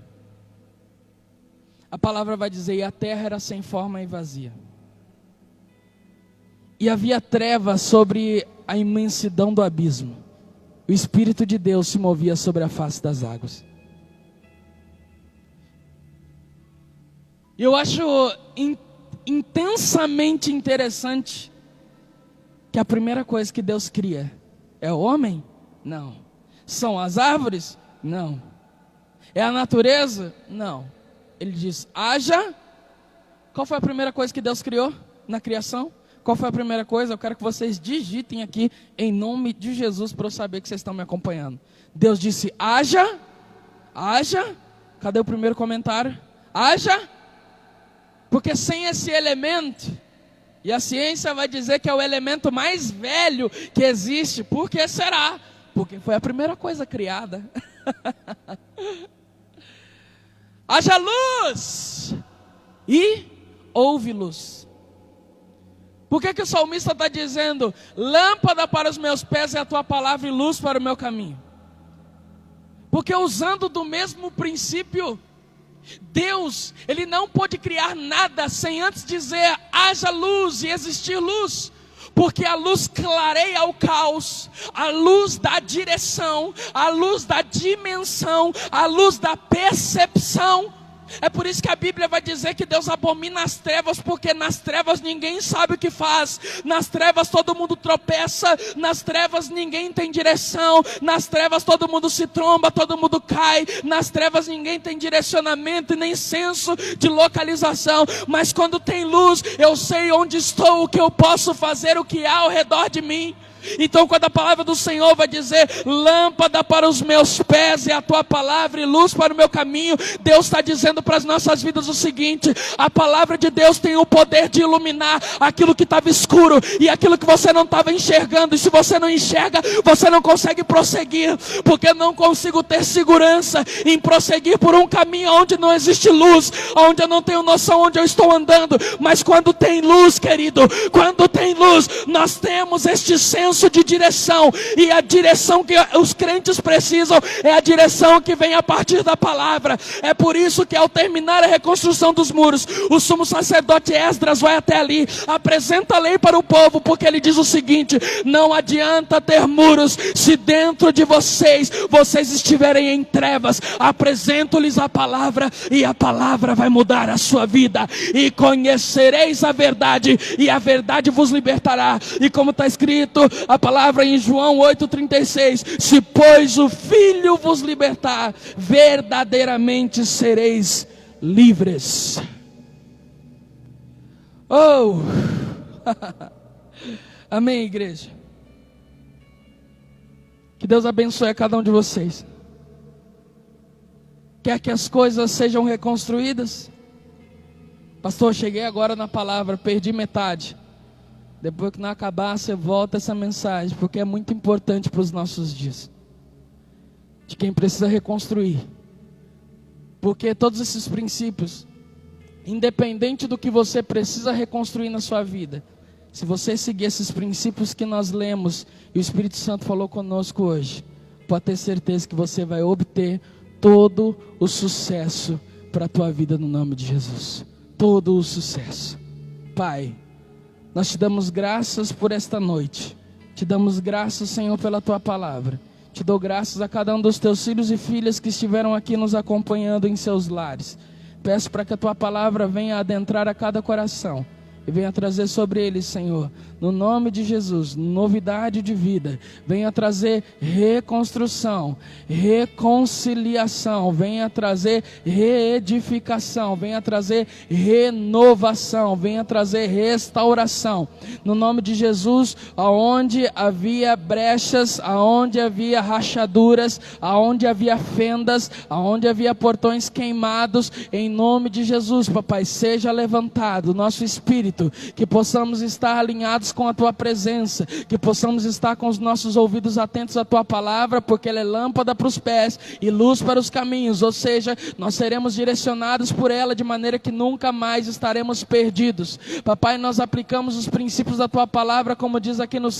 a palavra vai dizer: e a terra era sem forma e vazia, e havia trevas sobre a imensidão do abismo. O Espírito de Deus se movia sobre a face das águas. Eu acho intensamente interessante que a primeira coisa que Deus cria é o homem? Não. São as árvores? Não. É a natureza? Não. Ele diz: haja. Qual foi a primeira coisa que Deus criou na criação? Qual foi a primeira coisa? Eu quero que vocês digitem aqui em nome de Jesus para eu saber que vocês estão me acompanhando. Deus disse: haja. Haja. Cadê o primeiro comentário? Haja. Porque sem esse elemento, e a ciência vai dizer que é o elemento mais velho que existe. Por que será? Porque foi a primeira coisa criada. Haja luz, e houve luz. Por que o salmista está dizendo: lâmpada para os meus pés é a tua palavra e luz para o meu caminho? Porque usando do mesmo princípio, Deus, Ele não pôde criar nada sem antes dizer: haja luz e existir luz. Porque a luz clareia o caos, a luz dá direção, a luz dá dimensão, a luz dá percepção. É por isso que a Bíblia vai dizer que Deus abomina as trevas, porque nas trevas ninguém sabe o que faz, nas trevas todo mundo tropeça, nas trevas ninguém tem direção, nas trevas todo mundo se tromba, todo mundo cai, nas trevas ninguém tem direcionamento e nem senso de localização. Mas quando tem luz, eu sei onde estou, o que eu posso fazer, o que há ao redor de mim. Então quando a palavra do Senhor vai dizer: lâmpada para os meus pés é a tua palavra e luz para o meu caminho, Deus está dizendo para as nossas vidas o seguinte: a palavra de Deus tem o poder de iluminar aquilo que estava escuro e aquilo que você não estava enxergando. E se você não enxerga, você não consegue prosseguir, porque eu não consigo ter segurança em prosseguir por um caminho onde não existe luz, onde eu não tenho noção onde eu estou andando. Mas quando tem luz, querido, quando tem luz, nós temos este senso senso de direção, e a direção que os crentes precisam é a direção que vem a partir da palavra. É por isso que ao terminar a reconstrução dos muros, o sumo sacerdote Esdras vai até ali, apresenta a lei para o povo, porque ele diz o seguinte: não adianta ter muros se dentro de vocês estiverem em trevas. Apresento-lhes a palavra, e a palavra vai mudar a sua vida. E conhecereis a verdade, e a verdade vos libertará. E como está escrito a palavra em João 8,36: se pois o Filho vos libertar, verdadeiramente sereis livres. Oh! Amém, igreja? Que Deus abençoe a cada um de vocês. Quer que as coisas sejam reconstruídas? Pastor, cheguei agora na palavra, perdi metade. Depois que não acabar, você volta essa mensagem, porque é muito importante para os nossos dias. De quem precisa reconstruir. Porque todos esses princípios, independente do que você precisa reconstruir na sua vida, se você seguir esses princípios que nós lemos, e o Espírito Santo falou conosco hoje, pode ter certeza que você vai obter todo o sucesso para a tua vida no nome de Jesus. Todo o sucesso. Pai, nós te damos graças por esta noite. Te damos graças, Senhor, pela tua palavra. Te dou graças a cada um dos teus filhos e filhas que estiveram aqui nos acompanhando em seus lares. Peço para que a tua palavra venha adentrar a cada coração e venha trazer sobre eles, Senhor, no nome de Jesus, novidade de vida. Venha trazer reconstrução, reconciliação, venha trazer reedificação, venha trazer renovação, venha trazer restauração. No nome de Jesus, aonde havia brechas, aonde havia rachaduras, aonde havia fendas, aonde havia portões queimados, em nome de Jesus, papai, seja levantado o nosso espírito, que possamos estar alinhados com a tua presença, que possamos estar com os nossos ouvidos atentos à tua palavra, porque ela é lâmpada para os pés e luz para os caminhos. Ou seja, nós seremos direcionados por ela de maneira que nunca mais estaremos perdidos. Papai, nós aplicamos os princípios da tua palavra, como diz aqui no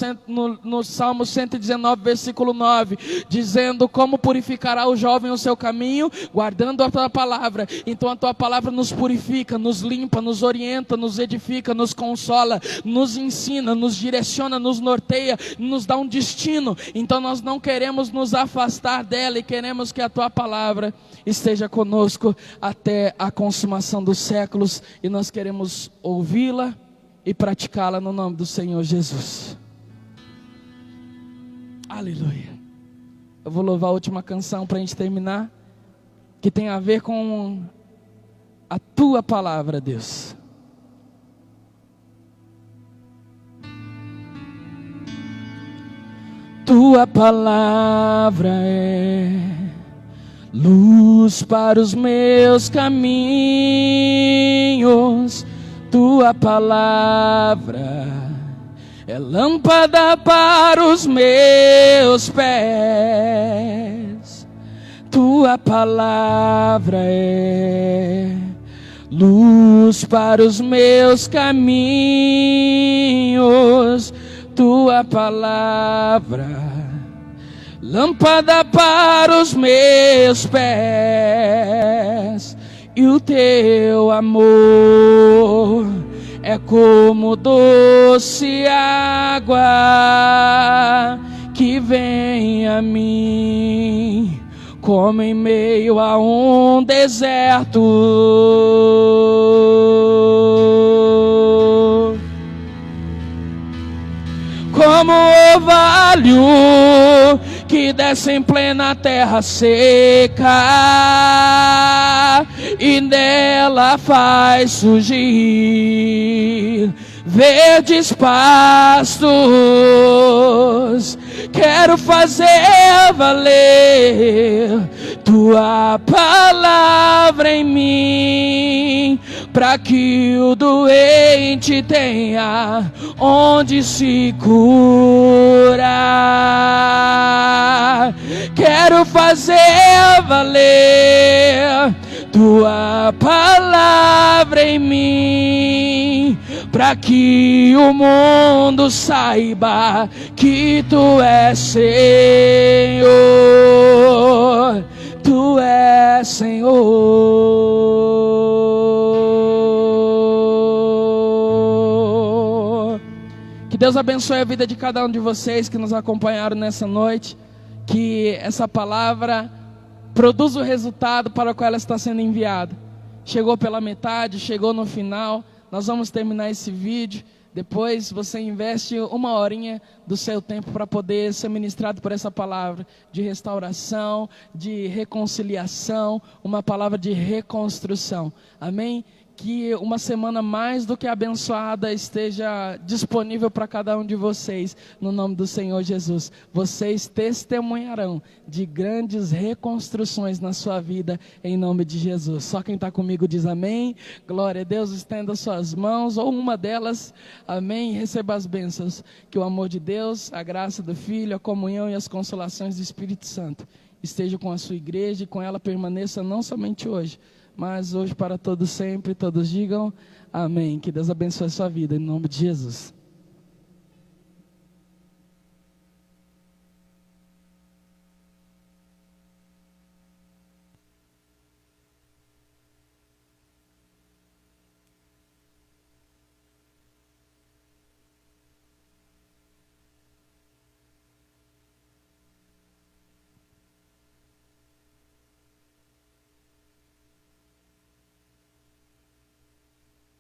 Salmo 119, versículo 9, dizendo: como purificará o jovem o seu caminho, guardando a tua palavra. Então a tua palavra nos purifica, nos limpa, nos orienta, nos edifica, nos consola, nos ensina, nos direciona, nos norteia, nos dá um destino. Então nós não queremos nos afastar dela, e queremos que a tua palavra esteja conosco até a consumação dos séculos, e nós queremos ouvi-la e praticá-la no nome do Senhor Jesus. Aleluia. Eu vou louvar a última canção para a gente terminar, que tem a ver com a tua palavra, Deus. Tua palavra é luz para os meus caminhos. Tua palavra é lâmpada para os meus pés. Tua palavra é luz para os meus caminhos. Tua palavra, lâmpada para os meus pés. E o teu amor é como doce água que vem a mim, como em meio a um deserto. Como orvalho que desce em plena terra seca, e nela faz surgir verdes pastos. Quero fazer valer tua palavra em mim, para que o doente tenha onde se curar. Quero fazer valer tua palavra em mim, para que o mundo saiba que tu és Senhor, tu és Senhor. Que Deus abençoe a vida de cada um de vocês que nos acompanharam nessa noite, que essa palavra produza o resultado para o qual ela está sendo enviada. Chegou pela metade, chegou no final, nós vamos terminar esse vídeo. Depois você investe 1 horinha do seu tempo para poder ser ministrado por essa palavra de restauração, de reconciliação, uma palavra de reconstrução. Amém? Que uma semana mais do que abençoada esteja disponível para cada um de vocês, no nome do Senhor Jesus. Vocês testemunharão de grandes reconstruções na sua vida, em nome de Jesus. Só quem está comigo diz amém. Glória a Deus, estenda suas mãos, ou uma delas, amém, e receba as bênçãos. Que o amor de Deus, a graça do Filho, a comunhão e as consolações do Espírito Santo esteja com a sua igreja e com ela permaneça não somente hoje, mas hoje para todos sempre. Todos digam amém. Que Deus abençoe a sua vida, em nome de Jesus.